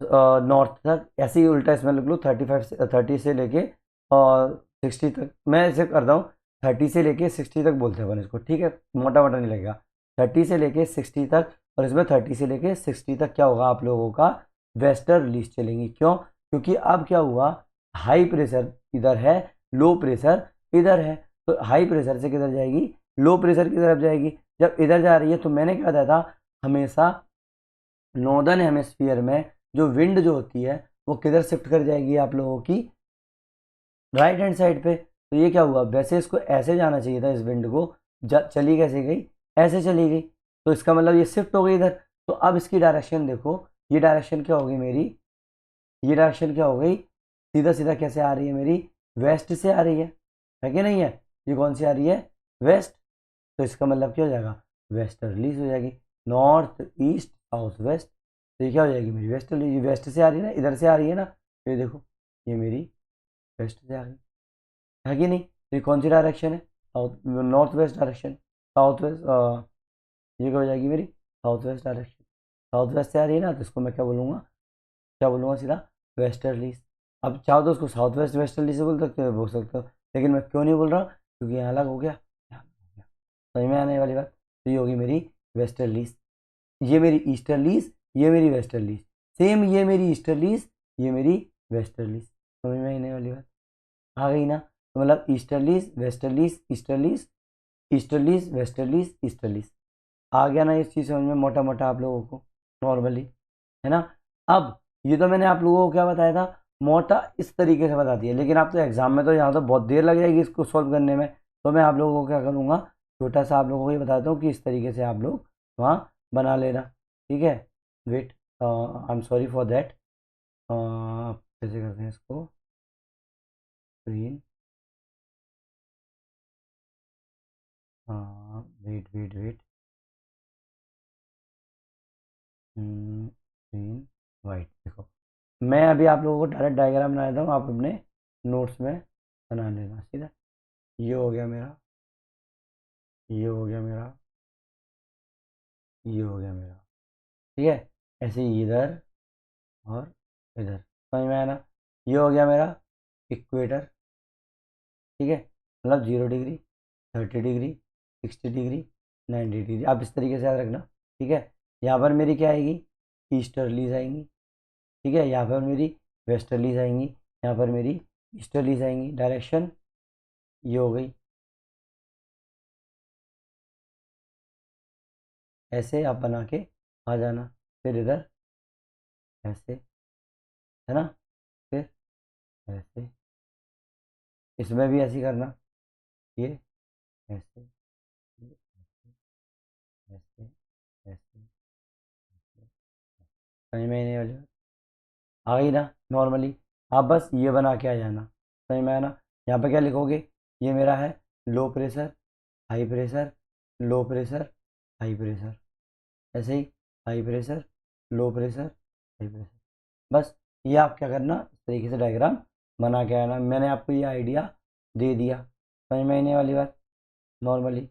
नॉर्थ तक, ऐसे ही उल्टा इसमें लिख लो, 30 से लेके और 60 तक। मैं ऐसे करता हूँ, 30 से लेके 60 तक बोलते हैं अपन इसको, ठीक है, मोटा मोटा नहीं लगेगा। 30 से लेके 60 तक, और इसमें 30 से लेके 60 तक क्या होगा आप लोगों का, वेस्टर्न लीज चलेंगी। क्यों, क्योंकि अब क्या हुआ, हाई प्रेशर इधर है, लो प्रेशर इधर है, तो हाई प्रेशर से किधर जाएगी, लो प्रेशर की तरफ जाएगी। जब इधर जा रही है तो मैंने क्या बताया था, हमेशा नॉर्दर्न हेमिस्फीयर में जो विंड जो होती है वो किधर शिफ्ट कर जाएगी आप लोगों की, राइट हैंड साइड पे। तो ये क्या हुआ, वैसे इसको ऐसे जाना चाहिए था, इस विंड को चली कैसे गई, ऐसे चली गई। तो इसका मतलब ये शिफ्ट हो गई इधर। तो अब इसकी डायरेक्शन देखो, ये डायरेक्शन क्या होगी मेरी, ये डायरेक्शन क्या हो गई, सीधा सीधा कैसे आ रही है मेरी, वेस्ट से आ रही है कि नहीं है। ये कौन सी आ रही है, वेस्ट, तो इसका मतलब क्या हो जाएगा, वेस्टर्लीज हो जाएगी। नॉर्थ ईस्ट साउथ वेस्ट, तो ये क्या हो जाएगी मेरी वेस्टर्ली, वेस्ट से आ रही है ना, इधर से आ रही है ना, तो ये देखो ये मेरी वेस्ट से आ रही है कि नहीं। तो ये कौन सी डायरेक्शन है, south north west direction, south west, ये क्या हो जाएगी मेरी south west direction, south west से आ रही है ना, तो इसको मैं क्या बोलूँगा, क्या बोलूँगा सीधा, वेस्टर्लीज। अब चाहो तो उसको साउथ वेस्ट वेस्टर्ली से बोल सकते हो, लेकिन मैं क्यों नहीं बोल रहा, क्योंकि यहाँ अलग हो गया, यहाँ अलग हो गया। समझ में आने वाली बात, तो ये होगी मेरी वेस्टर्लीज, ये मेरी ईस्टर्लीज, ये मेरी वेस्टर्लीज, सेम ये मेरी ईस्टर्लीज, ये मेरी वेस्टर्लीज। समझ में आने वाली बात आ गई ना, तो मतलब easterlies westerlies easterlies, easterlies westerlies easterlies, आ गया ना इस चीज़ समझ में मोटा मोटा आप लोगों को, नॉर्मली, है ना। अब ये तो मैंने आप लोगों को क्या बताया था, मोटा इस तरीके से बता दिया, लेकिन आप तो एग्जाम में तो यहाँ तो बहुत देर लग जाएगी इसको सॉल्व करने में, तो मैं आप लोगों को क्या करूँगा, छोटा सा आप लोगों को ये बताता हूँ कि इस तरीके से आप लोग वहाँ बना लेना, ठीक है। Wait, I am sorry for that, कैसे करते हैं इसको, screen, wait wait wait, green white, देखो मैं अभी आप लोगों को डायरेक्ट डायग्राम बना देता हूँ, आप अपने नोट्स में बना लेना सीधा। ये हो गया मेरा, ये हो गया मेरा, ये हो गया मेरा, ठीक है। ऐसे ही इधर और इधर, समझ में आया ना। ये हो गया मेरा इक्वेटर, ठीक है, मतलब 0 डिग्री, 30 डिग्री, 60 डिग्री, 90 डिग्री, आप इस तरीके से याद रखना, ठीक है। यहाँ पर मेरी क्या आएगी, ईस्टर्लीज आएंगी, ठीक है, यहाँ पर मेरी वेस्टर्लीज आएंगी, यहाँ पर मेरी ईस्टर्लीज आएंगी, डायरेक्शन ये हो गई। ऐसे आप बना के आ जाना, फिर इधर ऐसे, है ना, फिर ऐसे, इसमें भी ऐसे ही करना, ये ऐसे, ये ऐसे, ऐसे, ऐसे, ऐसे, समझ में आने वाली बात आ गई ना, नॉर्मली आप बस ये बना के आ जाना, समझ में आया ना। यहाँ पे क्या लिखोगे, ये मेरा है low pressure, high pressure, low pressure, high pressure, ऐसे ही high pressure, low pressure, high pressure, बस ये आप क्या करना, इस तरीके से डायग्राम बना के आना, मैंने आपको ये आइडिया दे दिया, समझ में आने वाली बात, normally.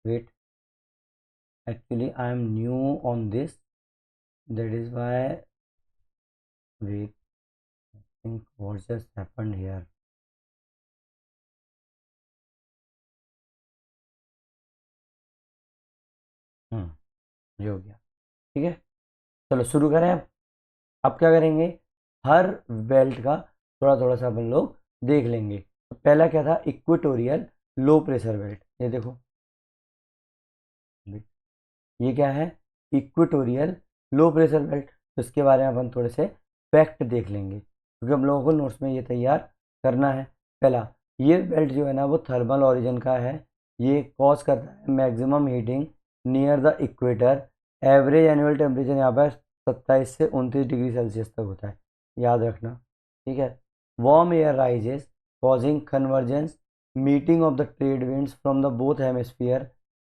Wait, actually I am new on this, that is why, wait, think what just happened here, ये हो गया, ठीक है। चलो शुरू करें अब क्या करेंगे, हर बेल्ट का थोड़ा थोड़ा सा अपन लोग देख लेंगे। तो पहला क्या था, इक्वेटोरियल लो प्रेशर बेल्ट, ये देखो, ये क्या है, इक्वेटोरियल लो प्रेशर बेल्ट, तो इसके बारे में अपन थोड़े से फैक्ट देख लेंगे, क्योंकि हम लोगों को नोट्स में ये तैयार करना है। पहला, ये बेल्ट जो है ना वो थर्मल ओरिजिन का है, ये कॉज करता है maximum heating near the equator, average annual temperature यहाँ पर 27 से 29 डिग्री सेल्सियस तक होता है, याद रखना, ठीक है। Warm air rises causing convergence meeting of the trade winds from the both hemisphere,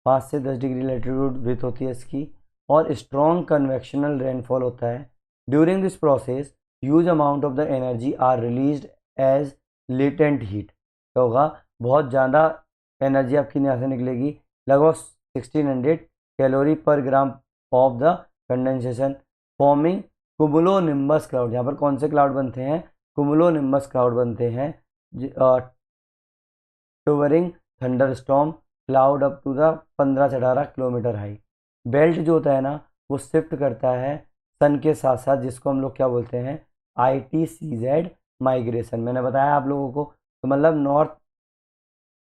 5 से 10 डिग्री लेटीट्यूड विथ होती है इसकी, और स्ट्रॉन्ग कन्वेक्शनल रेनफॉल होता है। During this process huge amount of the energy are released as latent heat, क्या होगा, बहुत ज़्यादा एनर्जी आपकी यहाँ से निकलेगी, लगभग 1600 calorie per gram of the condensation, forming cumulonimbus cloud, यहाँ पर कौन से क्लाउड बनते हैं, कुमुलो निम्बस क्लाउड बनते हैं, towering thunder storm cloud up to the 15 से 18 किलोमीटर हाई। बेल्ट जो होता है ना वो शिफ्ट करता है सन के साथ साथ, जिसको हम लोग क्या बोलते हैं, ITCZ माइग्रेशन, मैंने बताया आप लोगों को, तो मतलब नॉर्थ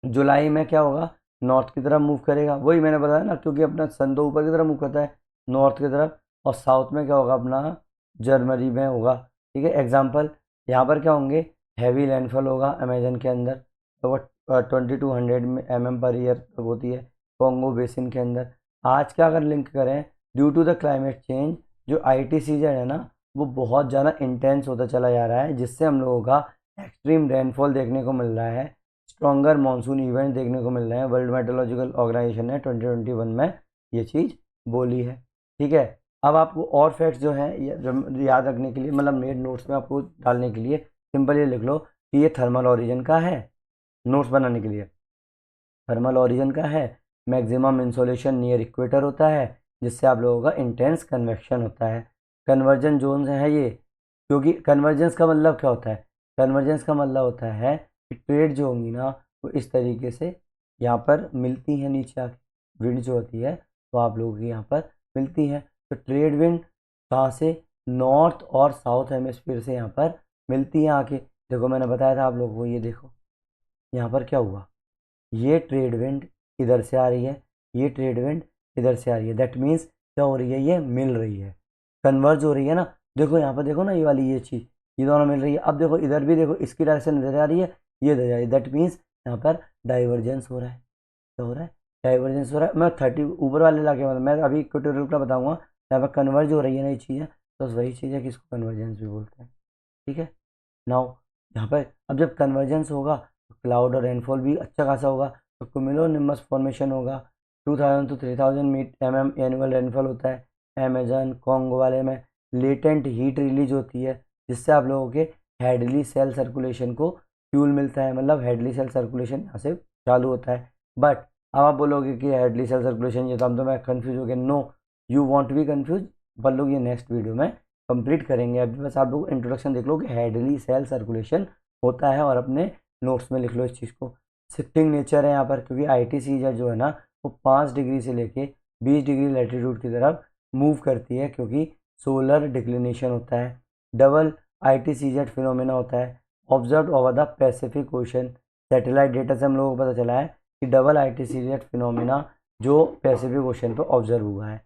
जुलाई में क्या होगा, नॉर्थ की तरफ मूव करेगा, वही मैंने बताया ना, क्योंकि अपना सन तो ऊपर की तरफ मूव करता है नॉर्थ की तरफ, और साउथ में क्या होगा अपना, जनवरी में होगा, ठीक है। एग्जाम्पल यहाँ पर क्या होंगे, हैवी लैंडफॉल होगा अमेजन के अंदर, तो वो 2200 mm पर ईयर तक होती है, कॉन्गो बेसिन के अंदर। आज का अगर लिंक करें, due to the climate change जो ITCZ है ना वो बहुत ज़्यादा इंटेंस होता चला जा रहा है, जिससे हम लोगों का एक्सट्रीम रेनफॉल देखने को मिल रहा है, स्ट्रॉन्गर मानसून इवेंट देखने को मिल रहे हैं। वर्ल्ड मेट्रोलॉजिकल ऑर्गेनाइजेशन ने 2021 में ये चीज़ बोली है। ठीक है, अब आपको और फैक्ट्स जो हैं याद रखने के लिए, मतलब मेरे नोट्स में आपको डालने के लिए सिंपल ये लिख लो कि ये थर्मल ओरिजिन का है। नोट्स बनाने के लिए थर्मल ओरिजिन का है, मैक्सिमम इंसोलेशन नियर इक्वेटर होता है, जिससे आप लोगों का इंटेंस कन्वेक्शन होता है। कन्वर्जन जोन्स है ये, क्योंकि कन्वर्जेंस का मतलब क्या होता है, कन्वर्जेंस का मतलब होता है कि ट्रेड जो होंगी ना वो इस तरीके से यहाँ पर मिलती है, नीचे आके विंड जो होती है तो आप लोगों की यहाँ पर मिलती है। तो ट्रेड विंड कहाँ से, नॉर्थ और साउथ हेमिस्फीयर से यहाँ पर मिलती है आके। देखो मैंने बताया था आप लोगों को, ये देखो यहाँ पर क्या हुआ, ये ट्रेड विंड इधर से आ रही है, ये ट्रेड विंड इधर से आ रही है। दैट मीन्स क्या हो रही है, ये मिल रही है, कन्वर्ज हो रही है ना। देखो यहाँ पर देखो ना, ये वाली ये चीज़, ये दोनों मिल रही है। अब देखो इधर भी देखो, इसकी डायरेक्शन इधर आ रही है, ये इधर जा रही है। दैट मीन्स यहाँ पर डाइवर्जेंस हो रहा है। क्या हो रहा है, डाइवर्जेंस हो रहा है। मैं 30 ऊपर वाले इलाके में, मैं अभी इक्वेटोरियल का बताऊंगा, यहाँ पर कन्वर्ज हो रही है ना ये चीज़ें, तो वही चीज़ है कि इसको कन्वर्जेंस भी बोलते हैं। ठीक है, नाउ यहाँ पर अब जब कन्वर्जेंस होगा तो क्लाउड और रेनफॉल भी अच्छा खासा होगा, तो क्यूमुलो निम्बस फॉर्मेशन होगा। 2000 to 3000 mm एनुअल रेनफॉल होता है। अमेजन कॉन्गो वाले में लेटेंट हीट रिलीज होती है, जिससे आप लोगों के हेडली सेल सर्कुलेशन को फ्यूल मिलता है। मतलब हेडली सेल सर्कुलेशन यहाँ से चालू होता है। बट अब आप बोलोगे कि हेडली सेल सर्कुलेशन ये तो मैं कन्फ्यूज हो गया। No, you won't be confuse, पर लोग ये नेक्स्ट वीडियो में कंप्लीट करेंगे। अभी बस आप लोग इंट्रोडक्शन देख लो कि हेडली सेल सर्कुलेशन होता है, और अपने नोट्स में लिख लो इस चीज़ को। शिफ्टिंग नेचर है यहाँ पर, क्योंकि ITCZ जो है ना वो 5 डिग्री से लेके 20 डिग्री लैटिट्यूड की तरफ मूव करती है, क्योंकि सोलर डिक्लिनेशन होता है। डबल ITCZ फिनोमेना होता है, observe over the Pacific ocean. Satellite data से हम लोगों को पता चला है कि डबल ITCZ फिनोमेना जो पैसिफिक ओशन पर ऑब्जर्व हुआ है।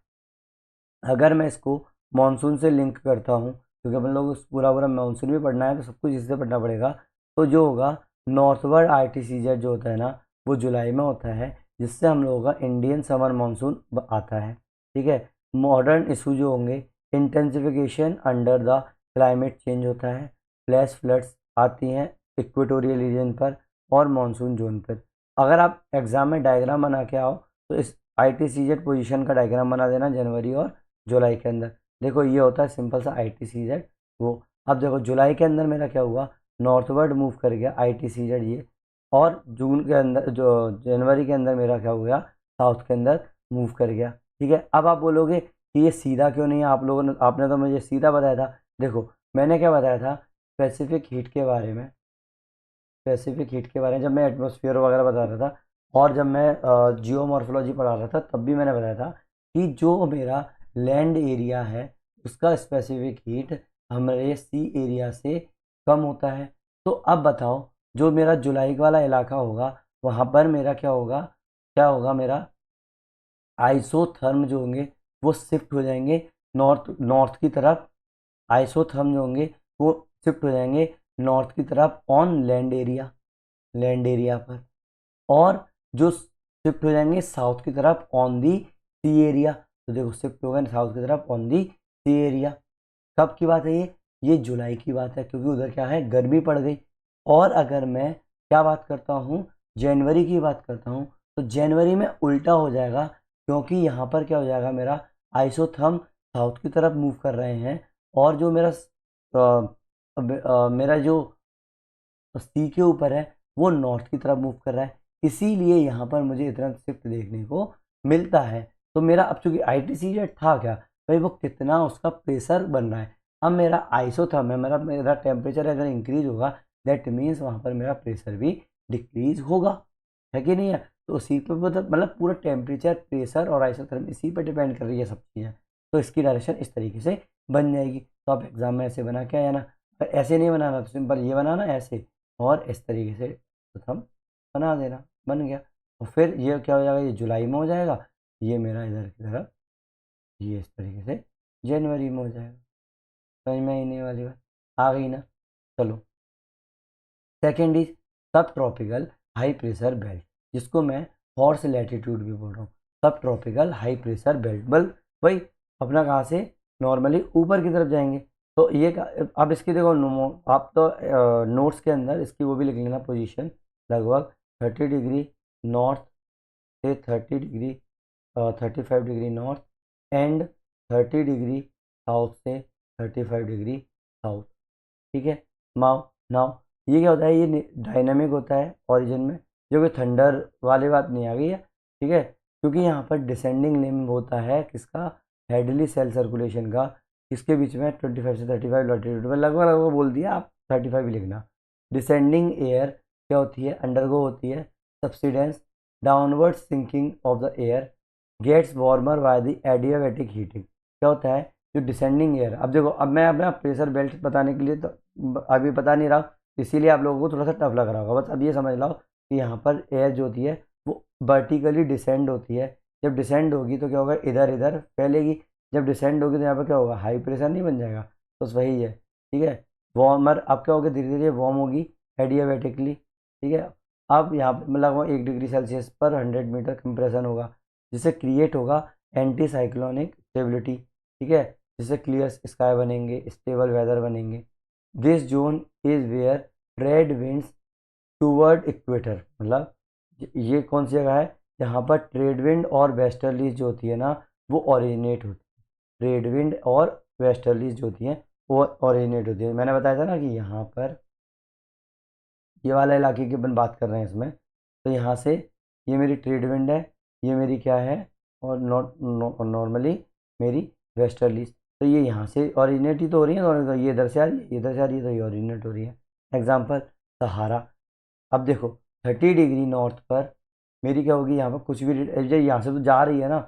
अगर मैं इसको मानसून से लिंक करता हूँ, क्योंकि अपन लोग पूरा पूरा मानसून भी पढ़ना है तो सब कुछ इससे पढ़ना पड़ेगा, तो जो होगा नॉर्थवर्ड ITCZ जो होता है ना वो जुलाई में होता है, जिससे हम लोगों का इंडियन समर मानसून आता है। ठीक है, मॉडर्न इशू जो होंगे, intensification under the climate change होता है, फ्लैश फ्लड्स आती हैं इक्वेटोरियल रीजन पर और मानसून जोन पर। अगर आप एग्जाम में डायग्राम बना के आओ तो इस ITCZ पोजीशन का डायग्राम बना देना जनवरी और जुलाई के अंदर। देखो ये होता है सिंपल सा ITCZ वो। अब देखो जुलाई के अंदर मेरा क्या हुआ, नॉर्थवर्ड मूव कर गया ITCZ ये, और जून के अंदर जो जनवरी के अंदर मेरा क्या हो गया, साउथ के अंदर मूव कर गया। ठीक है, अब आप बोलोगे कि ये सीधा क्यों नहीं है, आप लोगों ने, आपने तो मुझे सीधा बताया था। देखो मैंने क्या बताया था, स्पेसिफिक हीट के बारे में, स्पेसिफिक हीट के बारे में जब मैं एटमॉस्फेयर वगैरह बता रहा था, और जब मैं जियोमॉर्फोलॉजी पढ़ा रहा था तब भी मैंने बताया था कि जो मेरा लैंड एरिया है उसका स्पेसिफिक हीट हमारे सी एरिया से कम होता है। तो अब बताओ, जो मेरा जुलाई वाला इलाका होगा वहाँ पर मेरा क्या होगा, क्या होगा मेरा आइसोथर्म जो होंगे वो शिफ्ट हो जाएंगे नॉर्थ नॉर्थ की तरफ। आइसोथर्म जो होंगे वो शिफ्ट हो जाएंगे नॉर्थ की तरफ on land area, land area पर, और जो शिफ्ट हो जाएंगे साउथ की तरफ ऑन दी सी एरिया। तो देखो शिफ्ट हो गए साउथ की तरफ ऑन दी सी एरिया। कब की बात है ये जुलाई की बात है, क्योंकि उधर क्या है, गर्मी पड़ गई। और अगर मैं क्या बात करता हूँ, जनवरी की बात करता हूँ, तो जनवरी में उल्टा हो जाएगा, क्योंकि यहाँ पर क्या हो जाएगा, मेरा आइसोथर्म साउथ की तरफ मूव कर रहे हैं, और जो मेरा जो सी के ऊपर है वो नॉर्थ की तरफ मूव कर रहा है। इसीलिए यहाँ पर मुझे इतना शिफ्ट देखने को मिलता है। तो मेरा अब चूंकि ITCZ था क्या भाई, वो कितना उसका प्रेशर बन रहा है। अब मेरा आइसोथर्म है, मेरा मेरा टेम्परेचर अगर इंक्रीज होगा दैट मीन्स वहाँ पर मेरा प्रेशर भी डिक्रीज होगा, है कि नहीं है। तो उसी पर मतलब पूरा टेम्परेचर, प्रेशर और आइसोथर्म इसी पर डिपेंड कर रही है सब चीज़ें। तो इसकी डायरेक्शन इस तरीके से बन जाएगी। तो आप एग्जाम में ऐसे बना के आया ना, ऐसे नहीं बनाना, तो सिंपल ये बनाना ऐसे, और इस तरीके से प्रथम बना देना, बन गया। और फिर ये क्या हो जाएगा, ये जुलाई में हो जाएगा, ये मेरा इधर की तरफ ये इस तरीके से जनवरी में हो जाएगा। समझ में ही नहीं वाली बात आ गई ना। चलो, सेकेंड इज सब ट्रॉपिकल हाई प्रेशर बेल्ट, जिसको मैं हॉर्स लैटिट्यूड भी बोल रहा हूँ। सब ट्रॉपिकल हाई प्रेशर बेल्ट, बल वही अपना कहाँ से नॉर्मली ऊपर की तरफ जाएंगे। तो ये अब इसकी देखो आप तो नोट्स के अंदर इसकी वो भी लिख लेना पोजीशन, लगभग 30 डिग्री नॉर्थ से 30 degree 35 degree north and 30 degree south से 35 डिग्री साउथ। ठीक है। नाउ नाउ ये क्या होता है, ये डायनामिक होता है ओरिजिन में, जो कि थंडर वाली बात नहीं आ गई है। ठीक है, क्योंकि यहाँ पर डिसेंडिंग लिम्ब होता है किसका, हेडली सेल सर्कुलेशन का, इसके बीच में 25 से 35 लॉटिट्यूड में, लगभग लगभग बोल दिया, आप 35 लिखना। डिसेंडिंग एयर क्या होती है, अंडरगो होती है subsidence, downward sinking of the air gets warmer by the adiabatic heating. क्या होता है, जो डिसेंडिंग एयर, अब देखो, अब मैं अपना प्रेशर बेल्ट बताने के लिए तो अभी बता नहीं रहा, इसीलिए आप लोगों को थोड़ा सा टफ लग रहा होगा। बस अब ये समझ लो कि यहाँ पर एयर जो होती है वो वर्टिकली डिसेंड होती है। जब डिसेंड होगी तो क्या होगा, इधर इधर फैलेगी। जब डिसेंड होगी तो यहाँ पर क्या होगा, हाई प्रेशर नहीं बन जाएगा, तो वही है। ठीक है, वार्मर अब क्या होगा, धीरे धीरे वार्म होगी एडियाबैटिकली। ठीक है, अब यहाँ पर मतलब 1 डिग्री सेल्सियस पर 100 मीटर कंप्रेशन होगा, जिससे क्रिएट होगा एंटी साइक्लोनिक स्टेबिलिटी। ठीक है, जिससे क्लियर स्काई बनेंगे, स्टेबल वेदर बनेंगे। This zone is where trade winds toward equator, मतलब ये कौन सी जगह है जहाँ पर ट्रेड विंड और वेस्टर्लीज जो होती है ना वो ओरिजिनेट होती है। ट्रेड विंड और वेस्टर्लीज जो होती हैं वो ओरिजिनेट होती है। मैंने बताया था ना कि यहाँ पर ये वाला इलाके की अपन बात कर रहे हैं इसमें, तो यहाँ से ये मेरी ट्रेड विंड है, ये मेरी क्या है, और नॉर्मली मेरी वेस्टर्लीज। तो ये यहाँ से ओरिजिनेट ही तो हो रही है, तो ये इधर से आ रही है, ये इधर से आ रही है, तो ये ओरिजिनेट हो रही है। एग्जाम्पल सहारा। अब देखो 30 डिग्री नॉर्थ पर मेरी क्या होगी, यहाँ पर कुछ भी यहाँ से तो जा रही है ना,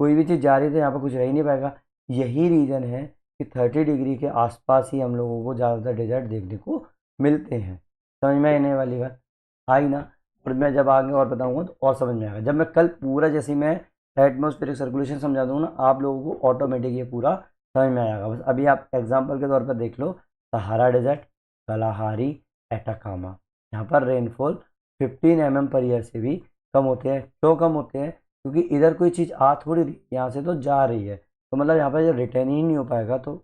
कोई भी चीज़ जा रही है तो यहाँ पर कुछ रह ही नहीं पाएगा। यही रीज़न है कि 30 डिग्री के आसपास ही हम लोगों को ज़्यादातर डेजर्ट देखने को मिलते हैं। समझ में आने वाली बात आई ना, और मैं जब आगे और बताऊंगा तो और समझ में आएगा। जब मैं कल पूरा जैसे मैं एटमॉस्फेरिक सर्कुलेशन समझा दूंगा ना, आप लोगों को ऑटोमेटिक ये पूरा समझ में आएगा। बस अभी आप एग्जाम्पल के तौर पर देख लो, सहारा डेजर्ट, कलाहारी, एटाकामा, यहाँ पर रेनफॉल 15 पर ईयर से भी कम होते हैं। क्यों कम होते हैं, क्योंकि इधर कोई चीज़ आ थोड़ी रही, यहाँ से तो जा रही है, तो मतलब यहाँ पर जब रिटर्न ही नहीं हो पाएगा तो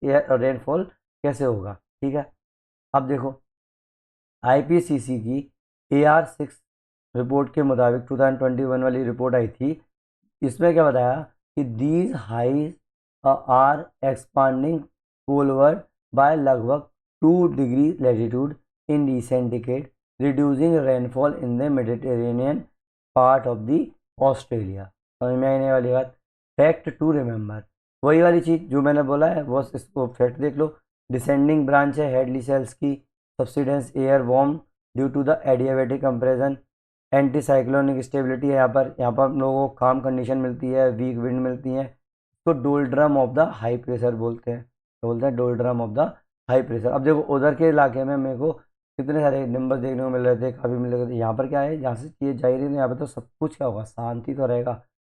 ये रेनफॉल कैसे होगा। ठीक है, अब देखो आईपीसीसी की AR6 रिपोर्ट के मुताबिक 2021 वाली रिपोर्ट आई थी, इसमें क्या बताया कि these highs are expanding poleward by लगभग 2 degree latitude in recent decade, reducing rainfall in the Mediterranean part of the Australia. समझ में आने वाली बात। फैक्ट टू रिमेंबर, वही वाली चीज़ जो मैंने बोला है, बस इसको फैक्ट देख लो। डिसेंडिंग ब्रांच है हेडली सेल्स की, subsidence air warm due to the adiabatic compression, anticyclonic stability है, यहाँ पर हम लोगों को काम कंडीशन मिलती है, वीक विंड मिलती है। इसको doldrum of the high pressure बोलते हैं, तो बोलते हैं doldrum of the high pressure. अब देखो उधर के इलाके में मेरे को कितने सारे नंबर देखने को मिल रहे थे, काफ़ी मिल रहे थे। यहाँ पर क्या है, जहाँ से चीज़ जा ही रही है, यहाँ पर तो सब कुछ क्या होगा, शांति तो रहेगा।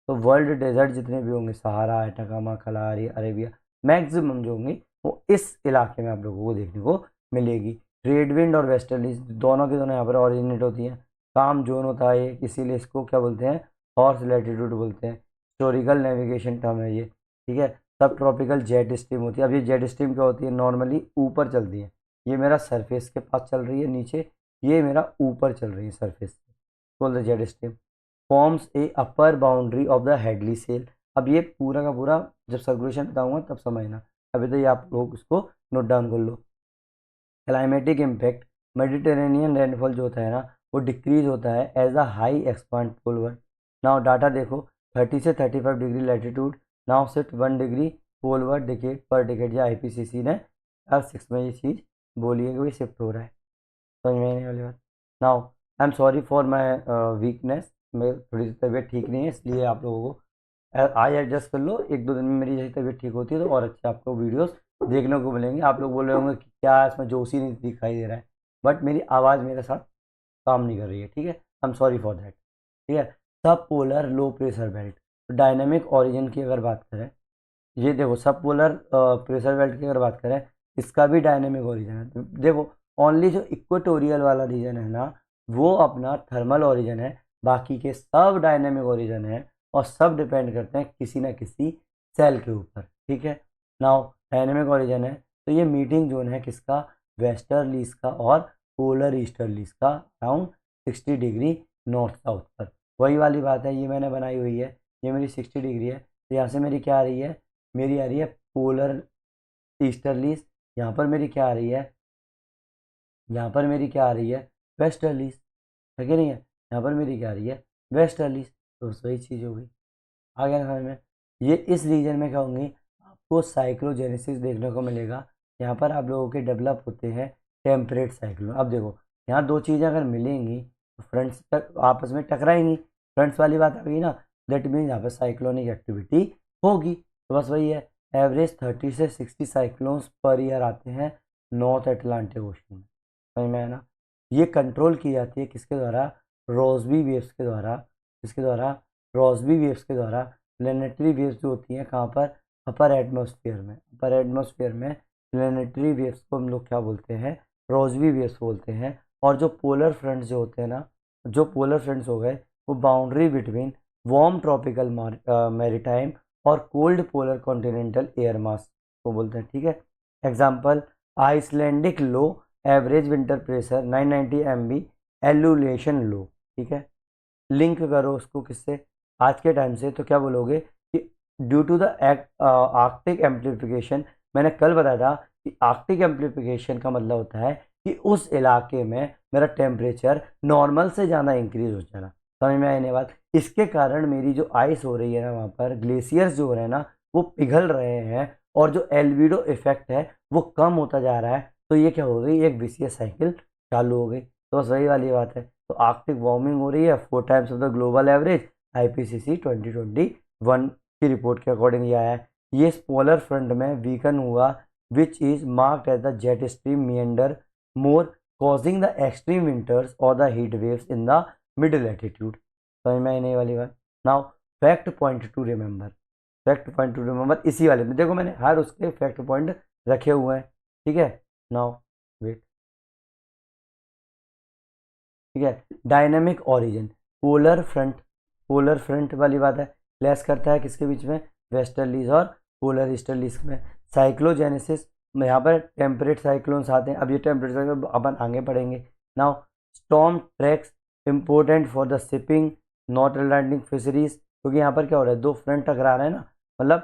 तो वर्ल्ड डेजर्ट जितने भी होंगे, सहारा, एटाकामा, कलारी, अरेबिया, मैक्सिमम जो होंगे वो इस इलाके में आप लोगों को देखने को मिलेगी। ट्रेड विंड और वेस्टर्लीज दोनों की दोनों यहाँ पर ऑरिजिनेट होती हैं। काम जोन होता है ये, इसीलिए इसको क्या बोलते हैं, हॉर्स लैटिट्यूड बोलते हैं। हिस्टोरिकल नेविगेशन टर्म है ये। ठीक है, सब ट्रॉपिकल जेट स्ट्रीम होती है। अब ये जेट स्ट्रीम क्या होती है, नॉर्मली ऊपर चलती है। ये मेरा सरफेस के पास चल रही है नीचे, ये मेरा ऊपर चल रही है सरफेस से, बोल the jet stream forms a upper boundary of the Hadley cell. अब ये पूरा का पूरा जब सर्कुलेशन बताऊंगा तब समझना, अभी तो ये आप लोग इसको नोट डाउन कर लो। क्लाइमेटिक इम्पैक्ट, मेडिटेरेनियन रेनफॉल जो होता है ना वो डिक्रीज होता है as a high expand poleward. Now data देखो, 30 से 35 degree latitude now sit 1 degree poleward decade per decade. या आईपीसीसी ने R6 में ये चीज़ बोली है कि भाई शिफ्ट हो रहा है। समझ में आने वाली बात। Now I am sorry for my weakness, मेरी थोड़ी सी तबीयत ठीक नहीं है, इसलिए आप लोगों को आज एडजस्ट कर लो। 1-2 दिन में मेरी जैसी तबीयत ठीक होती है तो और अच्छे आपको वीडियोस देखने को मिलेंगे। आप लोग बोल रहे होंगे कि क्या इसमें जोश ही नहीं दिखाई दे रहा है, बट मेरी आवाज़ मेरे साथ काम नहीं कर रही है। ठीक है, आई एम सॉरी फॉर दैट। ठीक है, सब polar low pressure belt, dynamic origin की अगर बात करें, ये देखो सब पोलर प्रेशर बेल्ट की अगर बात करें, इसका भी डायनेमिक ओरिजिन है। तो देखो ओनली जो इक्वेटोरियल वाला रीजन है ना वो अपना थर्मल ओरिजिन है, बाकी के सब डायनेमिक ओरिजिन है, और सब डिपेंड करते हैं किसी ना किसी सेल के ऊपर। ठीक है, नाउ डायनेमिक ओरिजिन है तो ये मीटिंग जोन है किसका, वेस्टर्लीज का और पोलर ईस्टर्लीज का अराउंड 60 डिग्री नॉर्थ साउथ पर। वही वाली बात है, ये मैंने बनाई हुई है, ये मेरी 60 डिग्री है, तो यहाँ से मेरी क्या आ रही है, मेरी आ रही है पोलर ईस्टर्लीज। यहाँ पर मेरी क्या आ रही है, यहाँ पर मेरी क्या आ रही है, वेस्टर्लीज, है कि नहीं है। यहाँ पर मेरी क्या आ रही है, वेस्टर्लीज। तो वही चीज़ हो गई, आ गया समझ में। ये इस रीजन में क्या होंगी, आपको साइक्लोजेनेसिस देखने को मिलेगा। यहाँ पर आप लोगों के डेवलप होते हैं टेम्परेट साइक्लोन। अब देखो, यहाँ दो चीज़ें अगर मिलेंगी तो फ्रंट्स तक आपस में टकराएंगी, फ्रंट्स वाली बात आ गई ना, दैट मीन्स यहाँ पर साइक्लोनिक एक्टिविटी होगी। तो बस वही है, एवरेज 30 से 60 साइक्लोन्स पर ईयर आते हैं नॉर्थ अटलांटिक ओशन में, समझ में है ना। ये कंट्रोल की जाती है किसके द्वारा, रोजबी वेव्स के द्वारा। किसके द्वारा, रोजबी वेव्स के द्वारा। प्लेनेटरी वेव्स जो होती हैं कहाँ पर, अपर एटमॉस्फेयर में। अपर एटमॉस्फेयर में प्लेनेटरी वेव्स को हम लोग क्या बोलते हैं, रोजबी वेव्स बोलते हैं। और जो पोलर फ्रंट्स जो होते हैं ना, जो पोलर फ्रंट्स हो गए, वो boundary between warm tropical maritime और cold polar continental air mass को बोलते हैं, ठीक है। Example, Icelandic low average winter pressure 990 MB Aleutian low, ठीक है। लिंक करो उसको किससे, आज के टाइम से, तो क्या बोलोगे कि due to the Arctic amplification. मैंने कल बताया था कि आर्कटिक एम्प्लीफिकेशन का मतलब होता है कि उस इलाके में मेरा टेम्परेचर नॉर्मल से ज़्यादा इंक्रीज हो जाना, समझ में आने बात। इसके कारण मेरी जो आइस हो रही है ना, वहाँ पर ग्लेशियर्स जो हो रहे हैं ना, वो पिघल रहे हैं, और जो एल्बिडो इफेक्ट है वो कम होता जा रहा है। तो ये क्या हो गई, एक विशियस साइकिल चालू हो गई। तो बस वही वाली बात है। तो आर्कटिक वार्मिंग हो रही है 4 times of the global average, IPCC 2021 की रिपोर्ट के अकॉर्डिंग ये आया है। ये पोलर फ्रंट में वीकन हुआ, which is marked as the jet stream meander more, causing the extreme winters और the heat waves in the mid latitude. समझ में आने वाली बात। Now fact point to remember, fact point to remember इसी वाले में देखो, मैंने हर उसके फैक्ट पॉइंट रखे हुए हैं, ठीक है। नाउ वेट, ठीक है। Dynamic origin, polar front, polar front वाली बात है, क्लैश करता है किसके बीच में, वेस्टर्लीज और पोलर ईस्टर्लीज में। साइक्लोजेनेसिस में यहाँ पर टेम्परेट साइक्लोन्स आते हैं। अब ये टेम्परेट साइक्लोन अपन आगे पढ़ेंगे। Now storm tracks important for the shipping north Atlantic fisheries, क्योंकि यहाँ पर क्या हो रहा है, दो फ्रंट टकरा रहे हैं ना, मतलब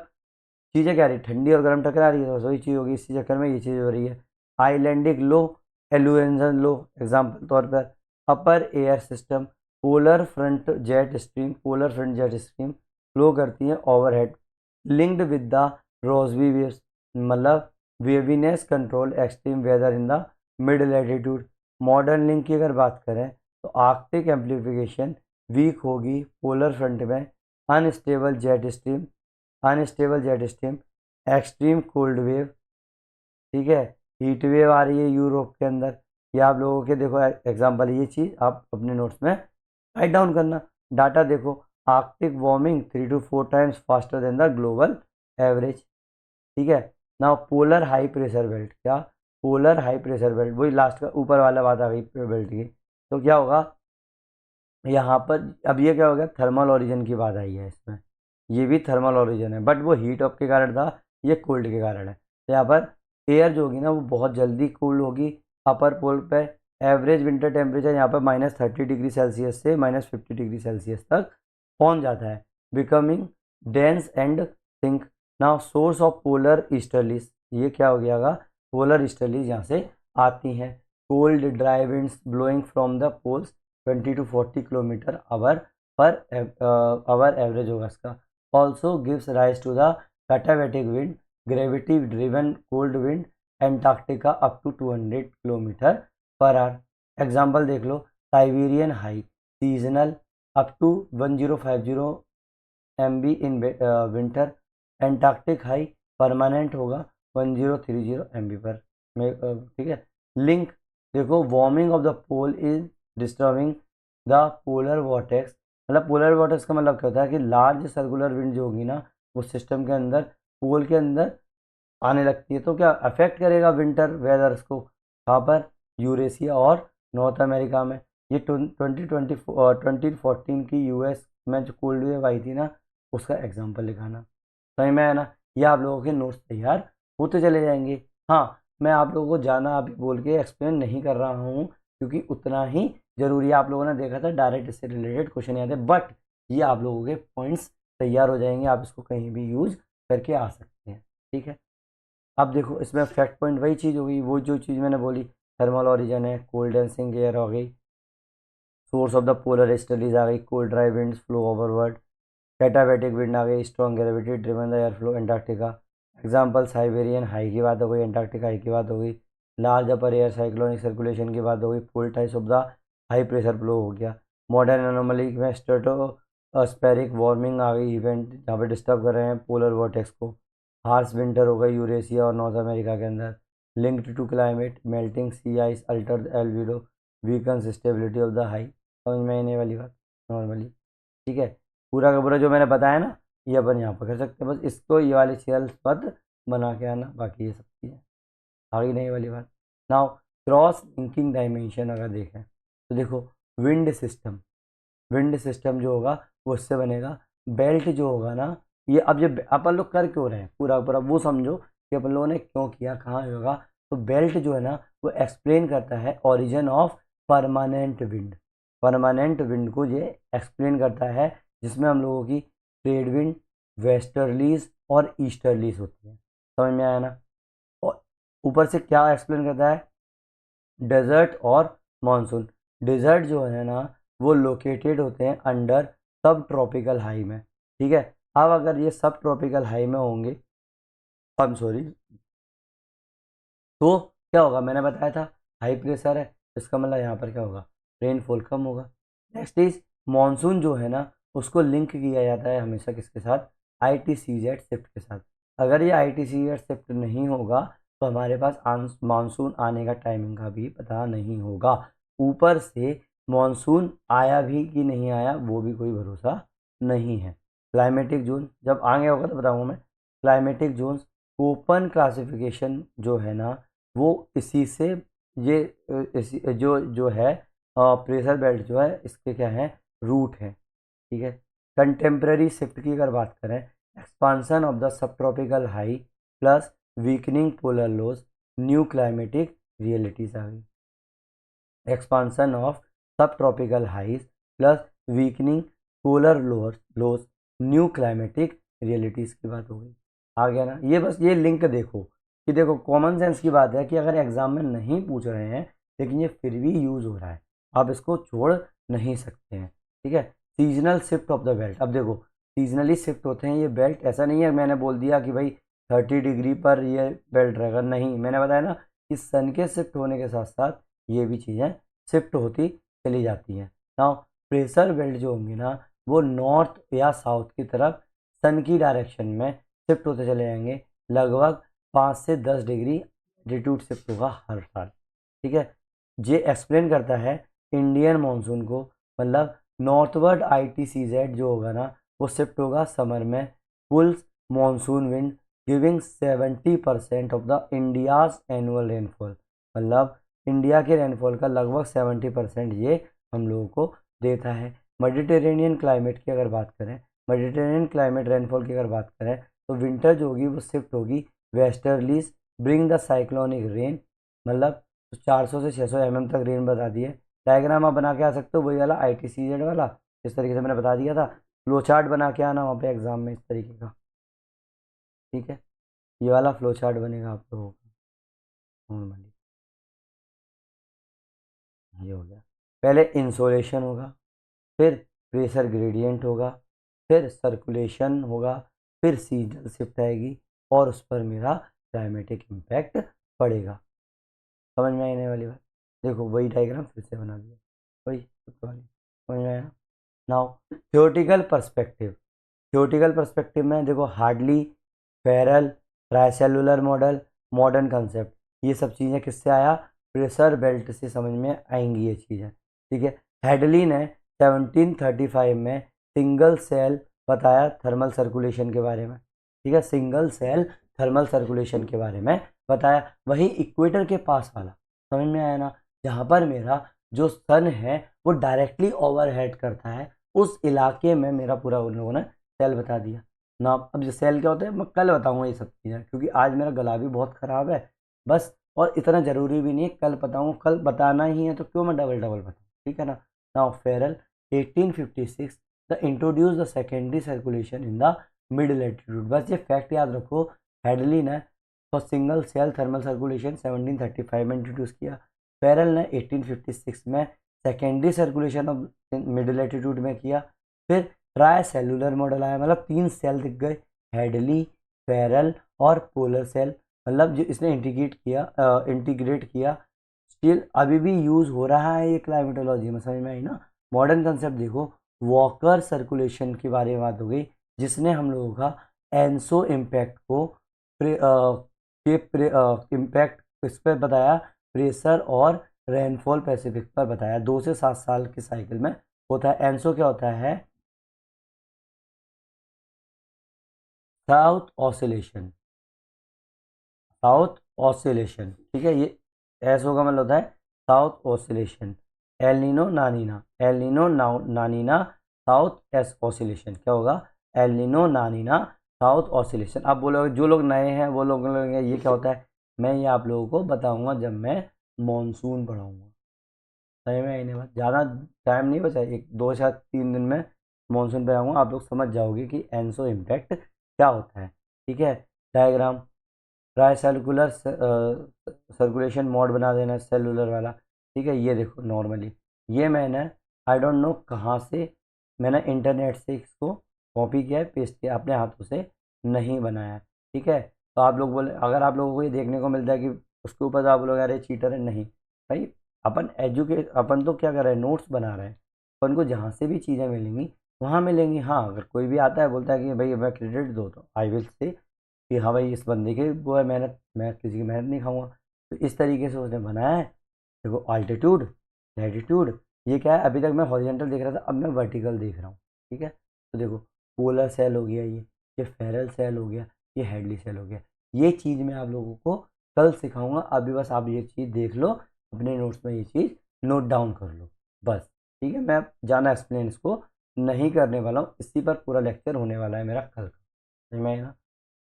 चीज़ें क्या रही, ठंडी और गर्म टकरा रही है, तो वही चीज़ होगी, इसी चक्कर में ये चीज़ हो रही है। आइलैंडिक लो, एलुएंजन लो, एग्जाम्पल तौर पर upper air system, polar front jet stream, polar front jet stream flow करती हैं overhead, linked with the Rossby waves, मतलब waviness control extreme weather in the mid latitude. Modern link की अगर बात करें तो आर्कटिक एम्प्लीफिकेशन वीक होगी polar front में, unstable jet stream, unstable jet stream, extreme cold wave, ठीक है, हीट वेव आ रही है यूरोप के अंदर। ये आप लोगों के देखो एग्जांपल, ये चीज़ आप अपने नोट्स में राइट डाउन करना। डाटा देखो, Arctic warming 3 to 4 times faster than the global average, ठीक है। Now polar high pressure belt, क्या, पोलर हाई प्रेशर बेल्ट, वही लास्ट का ऊपर वाला बात आ गई बेल्ट की। तो क्या होगा यहाँ पर, अब ये क्या हो गया, थर्मल ओरिजिन की बात आई है इसमें, ये भी थर्मल ओरिजिन है, बट वो हीट अप के कारण था, ये कोल्ड के कारण है। तो यहाँ पर एयर जो होगी ना, वो बहुत जल्दी कूल होगी अपर पोल पे। एवरेज विंटर टेम्परेचर यहाँ पर -30 डिग्री सेल्सियस से -50 डिग्री सेल्सियस तक पहुँच जाता है, becoming dense and sink. Now source of polar easterlies, ये क्या हो गया, पोलर ईस्टर्लीज यहाँ से आती हैं। Cold dry winds blowing from the poles 20 to 40 kilometre hour per hour average होगा इसका। Also gives rise to the katabatic wind, gravity driven cold wind Antarctica up to 200 kilometre per hour. Example देख लो, Siberian high seasonal up to 1050 MB in winter, Antarctic high permanent होगा 1030 MB पर, ठीक है। Link देखो, warming of the pole is disturbing the polar vortex, मतलब polar vortex का मतलब क्या होता है कि लार्ज सर्कुलर विंड जो होगी ना, वो सिस्टम के अंदर, पोल के अंदर आने लगती है, तो क्या अफेक्ट करेगा विंटर वेदर्स को, कहाँ पर, यूरेशिया और नॉर्थ अमेरिका में। ये 2014 की US में जो कोल्ड वेव आई थी ना, उसका एग्जाम्पल लिखाना, समझ में आया ना। ये आप लोगों के नोट्स तैयार होते चले जाएंगे। हाँ, मैं आप लोगों को जाना अभी बोल के एक्सप्लेन नहीं कर रहा हूँ, क्योंकि उतना ही जरूरी है। आप लोगों ने देखा था डायरेक्ट इससे रिलेटेड क्वेश्चन याद है, बट ये आप लोगों के पॉइंट्स तैयार हो जाएंगे, आप इसको कहीं भी यूज करके आ सकते हैं। ठीक है, अब देखो इसमें फैक्ट पॉइंट वही चीज़ हो गई, वो जो चीज़ मैंने बोली, थर्मल ओरिजिन है, कोल्ड डेंसिंग एयर हो गई, source of the polar studies आ गई, cold dry winds flow overward, katabatic wind आ गई, strong gravity driven the air flow Antarctica, example Siberian high की बात हो गई, एंटार्क्टिका हाई की बात हो गई, large upper air cyclonic circulation की बात हो गई, full types of the high pressure flow हो गया, मॉडर्न एनोमली में स्ट्रेटोस्फेरिक वार्मिंग आ गई, इवेंट जहाँ पे डिस्टर्ब कर रहे हैं पोलर वॉर्टेक्स को, हार्स विंटर हो गई यूरेशिया और नॉर्थ अमेरिका के अंदर, linked to climate, melting sea ice alter albedo, weakens stability of the high. समझ में आने वाली बात नॉर्मली। ठीक है, पूरा का पूरा जो मैंने बताया ना ये अपन यहाँ पर कर सकते हैं, बस इसको ये वाले सेल्स पद बना के आना, बाकी ये सब चीज़ें आगे नहीं वाली बात। नाउ क्रॉस लिंकिंग डायमेंशन अगर देखें तो देखो विंड सिस्टम जो होगा वो उससे बनेगा, बेल्ट जो होगा ना ये, अब ये अपन लोग कर क्यों रहे हैं पूरा पूरा वो समझो कि अपन लोगों ने क्यों किया, कहाँ होगा। तो बेल्ट जो है ना वो एक्सप्लेन करता है ओरिजिन ऑफ परमानेंट विंड को ये एक्सप्लेन करता है, जिसमें हम लोगों की ट्रेड विंड, वेस्टर्लीज और ईस्टर्लीज होती है। समझ में आया ना। और ऊपर से क्या एक्सप्लेन करता है, डेजर्ट और मानसून। डेजर्ट जो है ना वो लोकेटेड होते हैं अंडर सब ट्रॉपिकल हाई में। ठीक है, अब अगर ये सब ट्रॉपिकल हाई में होंगे, आई एम सॉरी, तो क्या होगा, मैंने बताया था हाई प्रेशर है, इसका मतलब यहाँ पर क्या होगा, रेनफॉल कम होगा। नेक्स्ट इज मानसून जो है ना उसको लिंक किया जाता है हमेशा किसके साथ, ITCZ शिफ्ट के साथ। अगर ये ITCZ शिफ्ट नहीं होगा तो हमारे पास मानसून आने का टाइमिंग का भी पता नहीं होगा। ऊपर से मानसून आया भी कि नहीं आया वो भी कोई भरोसा नहीं है। क्लाइमेटिक जोन जब आगे होगा तो बताऊंगा मैं। क्लाइमेटिक जोन्स ओपन क्लासिफिकेशन जो है ना वो इसी से ये इसी जो जो है प्रेशर बेल्ट जो है इसके क्या है, रूट है। ठीक है, कंटेम्प्रेरी शिफ्ट की अगर बात करें, expansion of the subtropical high plus weakening polar lows, new climatic realities आ गई। Expansion of subtropical highs plus weakening polar lows, new climatic realities की बात हो गई। आ गया ना, ये बस ये लिंक देखो कि देखो कॉमन सेंस की बात है कि अगर एग्जाम में नहीं पूछ रहे हैं लेकिन ये फिर भी यूज हो रहा है, आप इसको छोड़ नहीं सकते हैं। ठीक है, seasonal shift of the belt, अब देखो सीजनली शिफ्ट होते हैं ये बेल्ट, ऐसा नहीं है मैंने बोल दिया कि भाई 30 डिग्री पर ये बेल्ट रहेगा, नहीं, मैंने बताया ना कि सन के शिफ्ट होने के साथ साथ ये भी चीज़ें शिफ्ट होती चली जाती हैं। नाउ प्रेशर बेल्ट जो होंगे ना वो नॉर्थ या साउथ की तरफ सन की डायरेक्शन में शिफ्ट होते चले जाएंगे, लगभग 5 से 10 डिग्री एल्टीट्यूड शिफ्ट होगा हर साल। ठीक है, ये एक्सप्लेन करता है इंडियन मानसून को, मतलब नॉर्थवर्ड ITCZ जो होगा ना वो शिफ्ट होगा समर में, full monsoon wind giving 70% of the India's annual rainfall, मतलब इंडिया के रेनफॉल का लगभग 70% ये हम लोगों को देता है। मेडिटेरेनियन क्लाइमेट की अगर बात करें, मेडिटेरेनियन क्लाइमेट रेनफॉल की अगर बात करें तो विंटर जो होगी वो शिफ्ट होगी westerlies, bring the cyclonic rain, मतलब 400 से 600 mm तक रेन बता दिए। डायग्राम आप बना के आ सकते हो वही वाला ITCZ वाला, जिस तरीके से मैंने बता दिया था, फ्लो चार्ट बना के आना वहाँ पे एग्जाम में इस तरीके का। ठीक है, ये वाला फ्लो चार्ट बनेगा आप लोगों का नॉर्मली। ये हो गया, पहले इंसोलेशन होगा, फिर प्रेशर ग्रेडियंट होगा, फिर सर्कुलेशन होगा, फिर सीजनल शिफ्ट आएगी और उस पर मेरा क्लाइमेटिक इम्पैक्ट पड़ेगा। समझ में आने वाली बात, देखो वही डायग्राम फिर से बना दिया, वही वाली, समझ में आया। नाउ थियोटिकल पर्सपेक्टिव में देखो Hadley, Ferrel, tricellular model, modern concept, ये सब चीज़ें किससे आया, प्रेशर बेल्ट से समझ में आएंगी ये चीज़ें। ठीक है, हेडली ने 1735 में सिंगल सेल बताया थर्मल सर्कुलेशन के बारे में। ठीक है, सिंगल सेल थर्मल सर्कुलेशन के बारे में बताया, वही इक्वेटर के पास वाला, समझ में आया ना, जहाँ पर मेरा जो सन है वो डायरेक्टली ओवरहेड करता है, उस इलाके में मेरा पूरा उन लोगों ने सेल बता दिया ना। अब जो सेल क्या होता है मैं कल बताऊंगा ये सब चीज़ें, क्योंकि आज मेरा गला भी बहुत ख़राब है, बस और इतना ज़रूरी भी नहीं है कल बताऊँ, कल बताना ही है तो क्यों मैं डबल डबल बताऊँ, ठीक है ना। Now Feral 1856 the introduce the secondary circulation in the mid latitude. बस ये फैक्ट याद रखो, हेडली ने तो सिंगल सेल थर्मल सर्कुलेशन 1735 में इंट्रोड्यूस किया, फेरल ने 1856 में secondary circulation of mid latitude में किया। फिर ट्राई सेलुलर मॉडल आया, मतलब 3 सेल दिख गए, हेडली, फेरल और पोलर सेल, मतलब जो इसने इंटीग्रेट किया। स्टिल अभी भी यूज़ हो रहा है ये क्लाइमेटोलॉजी में, समझ में आई ना। मॉडर्न कंसेप्ट देखो, वॉकर सर्कुलेशन के बारे में बात हो गई, जिसने हम लोगों का एनसो इम्पैक्ट को इम्पैक्ट किस पर बताया, प्रेशर और रेनफॉल पैसिफिक पर बताया। 2 से 7 साल की साइकिल में होता है। एनसो क्या होता है, साउथ ऑसिलेशन, साउथ ऑसिलेशन, ठीक है। ये एसओ का मतलब होता है south oscillation. El Nino La Nina, El Nino La Nina southern oscillation क्या होगा, एलिनो नानीना साउथ ऑसिलेशन। आप बोलोगे, जो लोग नए हैं वो लोग बोलेंगे ये क्या होता है, मैं ये आप लोगों को बताऊंगा जब मैं मॉनसून पढ़ाऊंगा। सही में आने बात, ज़्यादा टाइम नहीं बचा, 1 2 या 3 दिन में मॉनसून पे आऊँगा, आप लोग समझ जाओगे कि एनसो इम्पैक्ट क्या होता है, ठीक है। Diagram, try cellular circulation mode बना देना सेलुलर वाला, ठीक है। ये देखो नॉर्मली, ये मैंने आई डोंट नो कहाँ से मैंने इंटरनेट से इसको कॉपी किया है, पेस्ट किया, अपने हाथों से नहीं बनाया है, ठीक है। तो आप लोग बोले, अगर आप लोगों को ये देखने को मिलता है कि उसके ऊपर तो आप लोग अरे चीटर है, नहीं भाई। अपन तो क्या कर रहे हैं, नोट्स बना रहे हैं। अपन को जहाँ से भी चीज़ें मिलेंगी वहाँ मिलेंगी। हाँ, अगर कोई भी आता है बोलता है कि भाई मैं क्रेडिट दो, तो आई विल से कि हाँ भाई इस बंदे के वो है मेहनत, मैं किसी की मेहनत नहीं खाऊंगा। तो इस तरीके से उसने बनाया है। देखो अल्टीट्यूड, लैटिट्यूड, ये क्या है, अभी तक मैं हॉरिजॉन्टल देख रहा था, अब मैं वर्टिकल देख रहा हूँ, ठीक है। तो देखो पोलर सेल हो गया, ये फेरल सेल हो गया, ये हेडली सेल हो गया। ये चीज़ मैं आप लोगों को कल सिखाऊंगा, अभी बस आप ये चीज़ देख लो, अपने नोट्स में ये चीज़ नोट डाउन कर लो बस, ठीक है। मैं ज़्यादा एक्सप्लेन इसको नहीं करने वाला हूँ, इसी पर पूरा लेक्चर होने वाला है मेरा कल का, समझ में आया ना।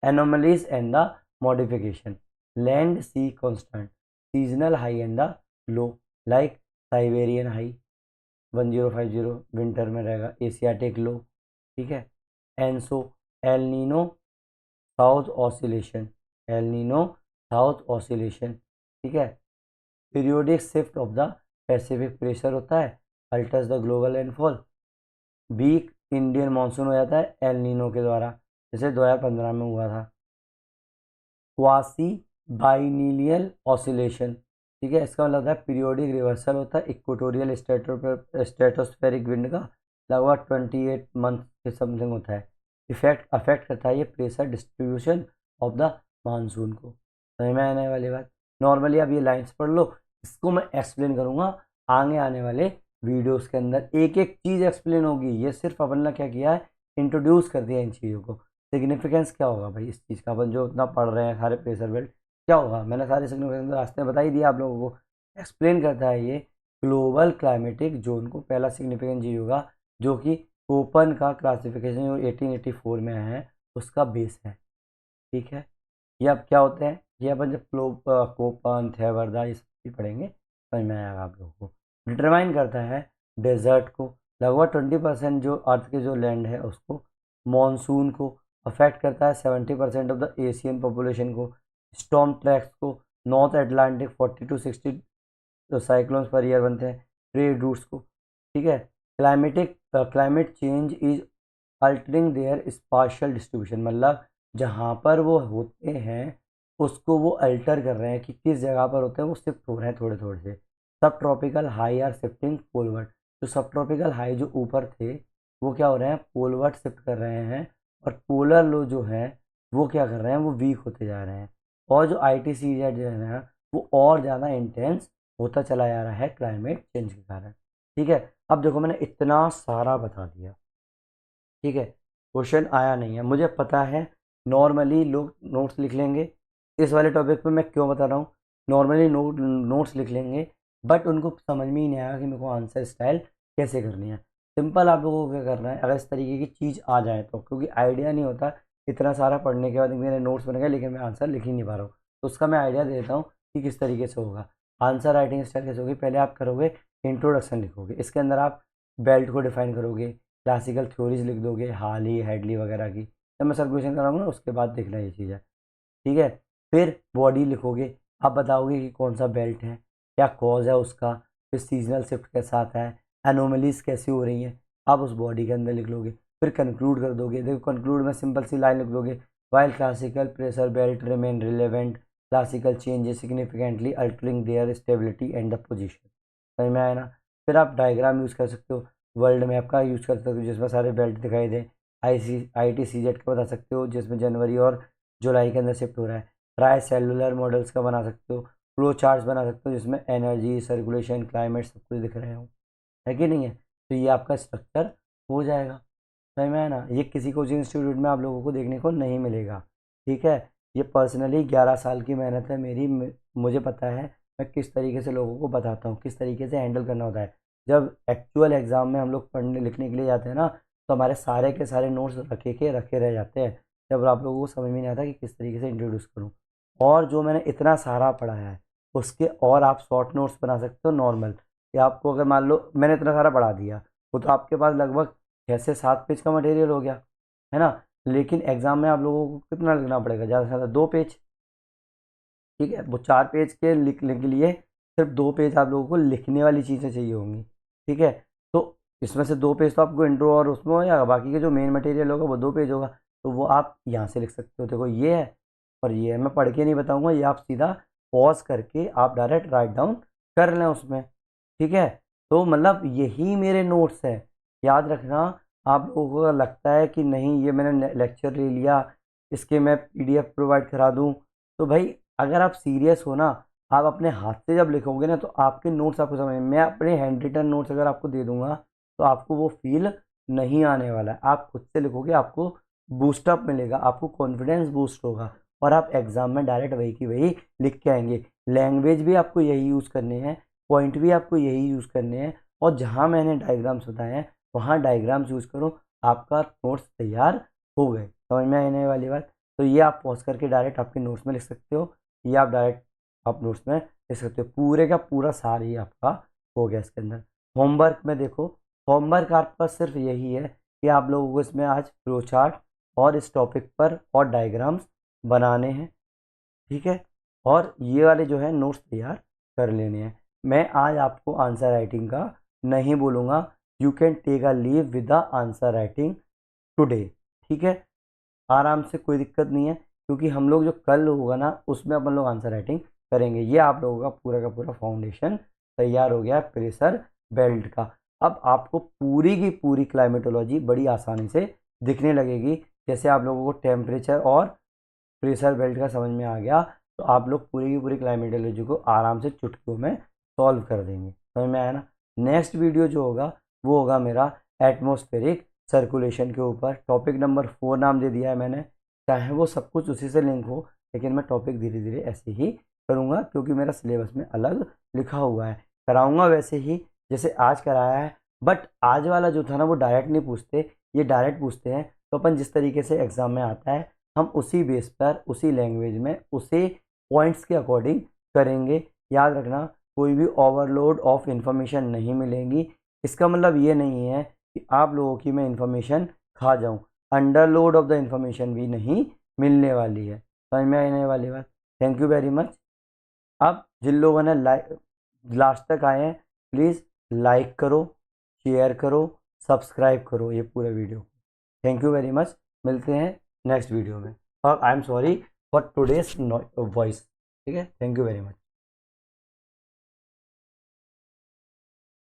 anomalies and the modification, land sea constant, seasonal high and the low, like Siberian high 1050 winter में रहेगा, एशियाटिक लो, ठीक है। ENSO, El Nino south oscillation, El Nino south oscillation, ठीक है। Periodic shift of the Pacific pressure होता है, alters the global rainfall, weak Indian monsoon हो जाता है एल नीनो के द्वारा, जैसे 2015 में हुआ था। क्वासी बाइनीलियल ऑसिलेशन, ठीक है, इसका मतलब होता है पीरियोडिक रिवर्सल होता है इक्वेटोरियल स्ट्रेटोस्फेरिक विंड का, लगभग 28 मंथ के समथिंग होता है। इफेक्ट अफेक्ट करता है ये pressure distribution of the monsoon को, समझ में आने वाली बात। नॉर्मली आप ये लाइंस पढ़ लो, इसको मैं एक्सप्लेन करूँगा आगे आने वाले वीडियोस के अंदर, एक एक चीज़ एक्सप्लेन होगी। ये सिर्फ अपन ने क्या किया है, इंट्रोड्यूस कर दिया इन चीज़ों को। सिग्निफिकेंस क्या होगा भाई इस चीज़ का, अपन जो इतना पढ़ रहे हैं सारे प्रेशर बेल्ट, क्या होगा, मैंने सारे सिग्निफिकेंस रास्ते में बता ही दिया आप लोगों को। एक्सप्लेन करता है ये ग्लोबल क्लाइमेटिक जोन को, पहला सिग्निफिकेंट चीज़ होगा, जो कि कोपन का क्लासिफिकेशन जो 1884 में है उसका बेस है, ठीक है। ये अब क्या होते हैं, ये अपन जब कोपन थेवर्दा ये सब भी पढ़ेंगे, समझ में आएगा आप लोगों को। डिटरमाइन करता है डेजर्ट को, लगभग 20% जो अर्थ के जो लैंड है उसको, मॉनसून को अफेक्ट करता है 70% ऑफ द एशियन पॉपुलेशन को, स्टॉर्म ट्रैक्स को, नॉर्थ अटलांटिक 40 to 60 जो साइक्लोन्स पर ईयर बनते हैं, ट्रेड रूट्स को, ठीक है। Climate change is altering their spatial distribution, मतलब जहाँ पर वो होते हैं उसको वो अल्टर कर रहे हैं कि किस जगह पर होते हैं, वो शिफ्ट हो रहे हैं थोड़े थोड़े से। सब ट्रॉपिकल हाई आर शिफ्टिंग पोलवर्ड, जो सब ट्रॉपिकल हाई जो ऊपर थे वो क्या हो रहे हैं, पोलवर्ड शिफ्ट कर रहे हैं। और पोलर लो जो है वो क्या कर रहे हैं, वो वीक होते जा रहे हैं। और जो आई टी सी जेड जो है ना, वो और ज़्यादा इंटेंस होता चला जा रहा है क्लाइमेट चेंज के कारण, ठीक है। अब देखो मैंने इतना सारा बता दिया, ठीक है, क्वेश्चन आया नहीं है मुझे पता है। नॉर्मली लोग नोट्स लिख लेंगे, इस वाले टॉपिक पे मैं क्यों बता रहा हूँ, नॉर्मली नोट्स लिख लेंगे, बट उनको समझ में ही नहीं आएगा कि मेरे को आंसर स्टाइल कैसे करनी है। सिंपल आप लोगों को क्या करना है, अगर इस तरीके की चीज़ आ जाए तो, क्योंकि आइडिया नहीं होता इतना सारा पढ़ने के बाद मेरे नोट्स बन गए लेकिन मैं आंसर लिख ही नहीं पा रहा हूँ, तो उसका मैं आइडिया देता हूँ कि किस तरीके से होगा। आंसर राइटिंग स्टाइल कैसे होगी, पहले आप करोगे इंट्रोडक्शन लिखोगे, इसके अंदर आप बेल्ट को डिफाइन करोगे, क्लासिकल थ्योरीज लिख दोगे, हाली हेडली वगैरह की। जब मैं सर्कुलेशन कराऊंगा ना उसके बाद देखना ये चीज़ है, ठीक है। फिर बॉडी लिखोगे, आप बताओगे कि कौन सा बेल्ट है, क्या कॉज है उसका, फिर सीजनल शिफ्ट कैसा आता है, एनोमलीज कैसी हो रही हैं, आप उस बॉडी के अंदर लिख लोगे। फिर कंक्लूड कर दोगे, देखो कंक्लूड में सिंपल सी लाइन लिख दोगे, while classical pressure belt remain relevant, classical changes significantly altering there stability and the position. समझ में आया ना। फिर आप डायग्राम यूज़ कर सकते हो, वर्ल्ड मैप का यूज़ कर सकते हो जिसमें सारे बेल्ट दिखाई दें, ITCZ का बता सकते हो जिसमें जनवरी और जुलाई के अंदर शिफ्ट हो रहा है, ट्राई सेलुलर मॉडल्स का बना सकते हो, फ्लो चार्ट्स बना सकते हो जिसमें एनर्जी सर्कुलेशन क्लाइमेट सब कुछ दिख रहे हो, है कि नहीं है। तो ये आपका स्ट्रक्चर हो जाएगा। समझ में आया ना। ये किसी कोचिंग इंस्टीट्यूट में आप लोगों को देखने को नहीं मिलेगा, ठीक है। ये पर्सनली 11 साल की मेहनत है मेरी, मुझे पता है मैं किस तरीके से लोगों को बताता हूँ, किस तरीके से हैंडल करना होता है। जब एक्चुअल एग्ज़ाम में हम लोग पढ़ने लिखने के लिए जाते हैं ना, तो हमारे सारे के सारे नोट्स रखे रह जाते हैं, जब आप लोगों को समझ में नहीं आता कि किस तरीके से इंट्रोड्यूस करूँ। और जो मैंने इतना सारा पढ़ाया है उसके और आप शॉर्ट नोट्स बना सकते हो नॉर्मल, कि आपको अगर मान लो मैंने इतना सारा पढ़ा दिया, वो तो आपके पास लगभग 6 से 7 पेज का मटेरियल हो गया, है ना। लेकिन एग्ज़ाम में आप लोगों को कितना लिखना पड़ेगा, ज़्यादा से ज़्यादा 2 पेज, ठीक है। वो 4 पेज के लिखने के लिए सिर्फ 2 पेज आप लोगों को लिखने वाली चीज़ें चाहिए होंगी, ठीक है। तो इसमें से 2 पेज तो आपको इंट्रो और उसमें हो जाएगा, बाकी के जो मेन मटेरियल होगा वो 2 पेज होगा, तो वो आप यहाँ से लिख सकते हो। देखो ये है और ये है, मैं पढ़ के नहीं बताऊँगा, ये आप सीधा पॉज करके आप डायरेक्ट राइट डाउन कर लें उसमें, ठीक है। तो मतलब यही मेरे नोट्स हैं, याद रखना। आप लोगों को अगर लगता है कि नहीं ये मैंने लेक्चर ले लिया, इसके मैं PDF प्रोवाइड करा दूँ, तो भाई अगर आप सीरियस हो ना, आप अपने हाथ से जब लिखोगे ना तो आपके नोट्स आपको समझ में, मैं अपने हैंड रिटन नोट्स अगर आपको दे दूंगा तो आपको वो फील नहीं आने वाला है। आप खुद से लिखोगे, आपको बूस्टअप मिलेगा, आपको कॉन्फिडेंस बूस्ट होगा और आप एग्जाम में डायरेक्ट वही की वही लिख के आएंगे। लैंग्वेज भी आपको यही यूज़ करने हैं, पॉइंट भी आपको यही यूज़ करने हैं, और जहाँ मैंने डायग्राम्स बताए हैं वहाँ डायग्राम्स यूज़ करो, आपका नोट्स तैयार हो गए। समझ में आने वाली बात। तो ये आप पॉज करके डायरेक्ट आपके नोट्स में लिख सकते हो, ये आप डायरेक्ट आप नोट्स में लिख सकते हो। पूरे का पूरा सार ही आपका हो गया इसके अंदर। होमवर्क में देखो, होमवर्क आपका सिर्फ यही है कि आप लोगों को इसमें आज फ्लो चार्ट और इस टॉपिक पर और डायग्राम्स बनाने हैं, ठीक है। और ये वाले जो है नोट्स तैयार कर लेने हैं। मैं आज आपको आंसर राइटिंग का नहीं बोलूँगा, you can take a leave with the answer writing today, ठीक है। आराम से, कोई दिक्कत नहीं है, क्योंकि हम लोग जो कल होगा ना उसमें अपन लोग आंसर राइटिंग करेंगे। ये आप लोगों का पूरा फाउंडेशन तैयार हो गया प्रेशर बेल्ट का। अब आपको पूरी की पूरी क्लाइमेटोलॉजी बड़ी आसानी से दिखने लगेगी। जैसे आप लोगों को टेम्परेचर और प्रेशर बेल्ट का समझ में आ गया, तो आप लोग पूरी की पूरी क्लाइमेटोलॉजी को आराम से चुटकियों में सॉल्व कर देंगे। समझ में आया ना। नेक्स्ट वीडियो जो होगा वो होगा मेरा एटमॉस्फेरिक सर्कुलेशन के ऊपर। टॉपिक नंबर 4 नाम दे दिया है मैंने, चाहे वो सब कुछ उसी से लिंक हो, लेकिन मैं टॉपिक धीरे धीरे ऐसे ही करूँगा क्योंकि मेरा सिलेबस में अलग लिखा हुआ है। कराऊँगा वैसे ही जैसे आज कराया है, बट आज वाला जो था ना वो डायरेक्ट नहीं पूछते, ये डायरेक्ट पूछते हैं। तो अपन जिस तरीके से एग्ज़ाम में आता है हम उसी बेस पर, उसी लैंग्वेज में, उसी पॉइंट्स के अकॉर्डिंग करेंगे। याद रखना, कोई भी ओवरलोड ऑफ इन्फॉर्मेशन नहीं मिलेगी। इसका मतलब ये नहीं है कि आप लोगों की मैं इन्फॉर्मेशन खा जाऊं, अंडरलोड ऑफ द इन्फॉर्मेशन भी नहीं मिलने वाली है। समझ में आने वाली बात। Thank you very much. अब जिन लोगों ने लास्ट तक आए हैं प्लीज़ लाइक करो, शेयर करो, सब्सक्राइब करो ये पूरे video. Thank you very much, मिलते हैं नेक्स्ट वीडियो में। और आई am sorry for today's voice, ठीक है। Thank you very much.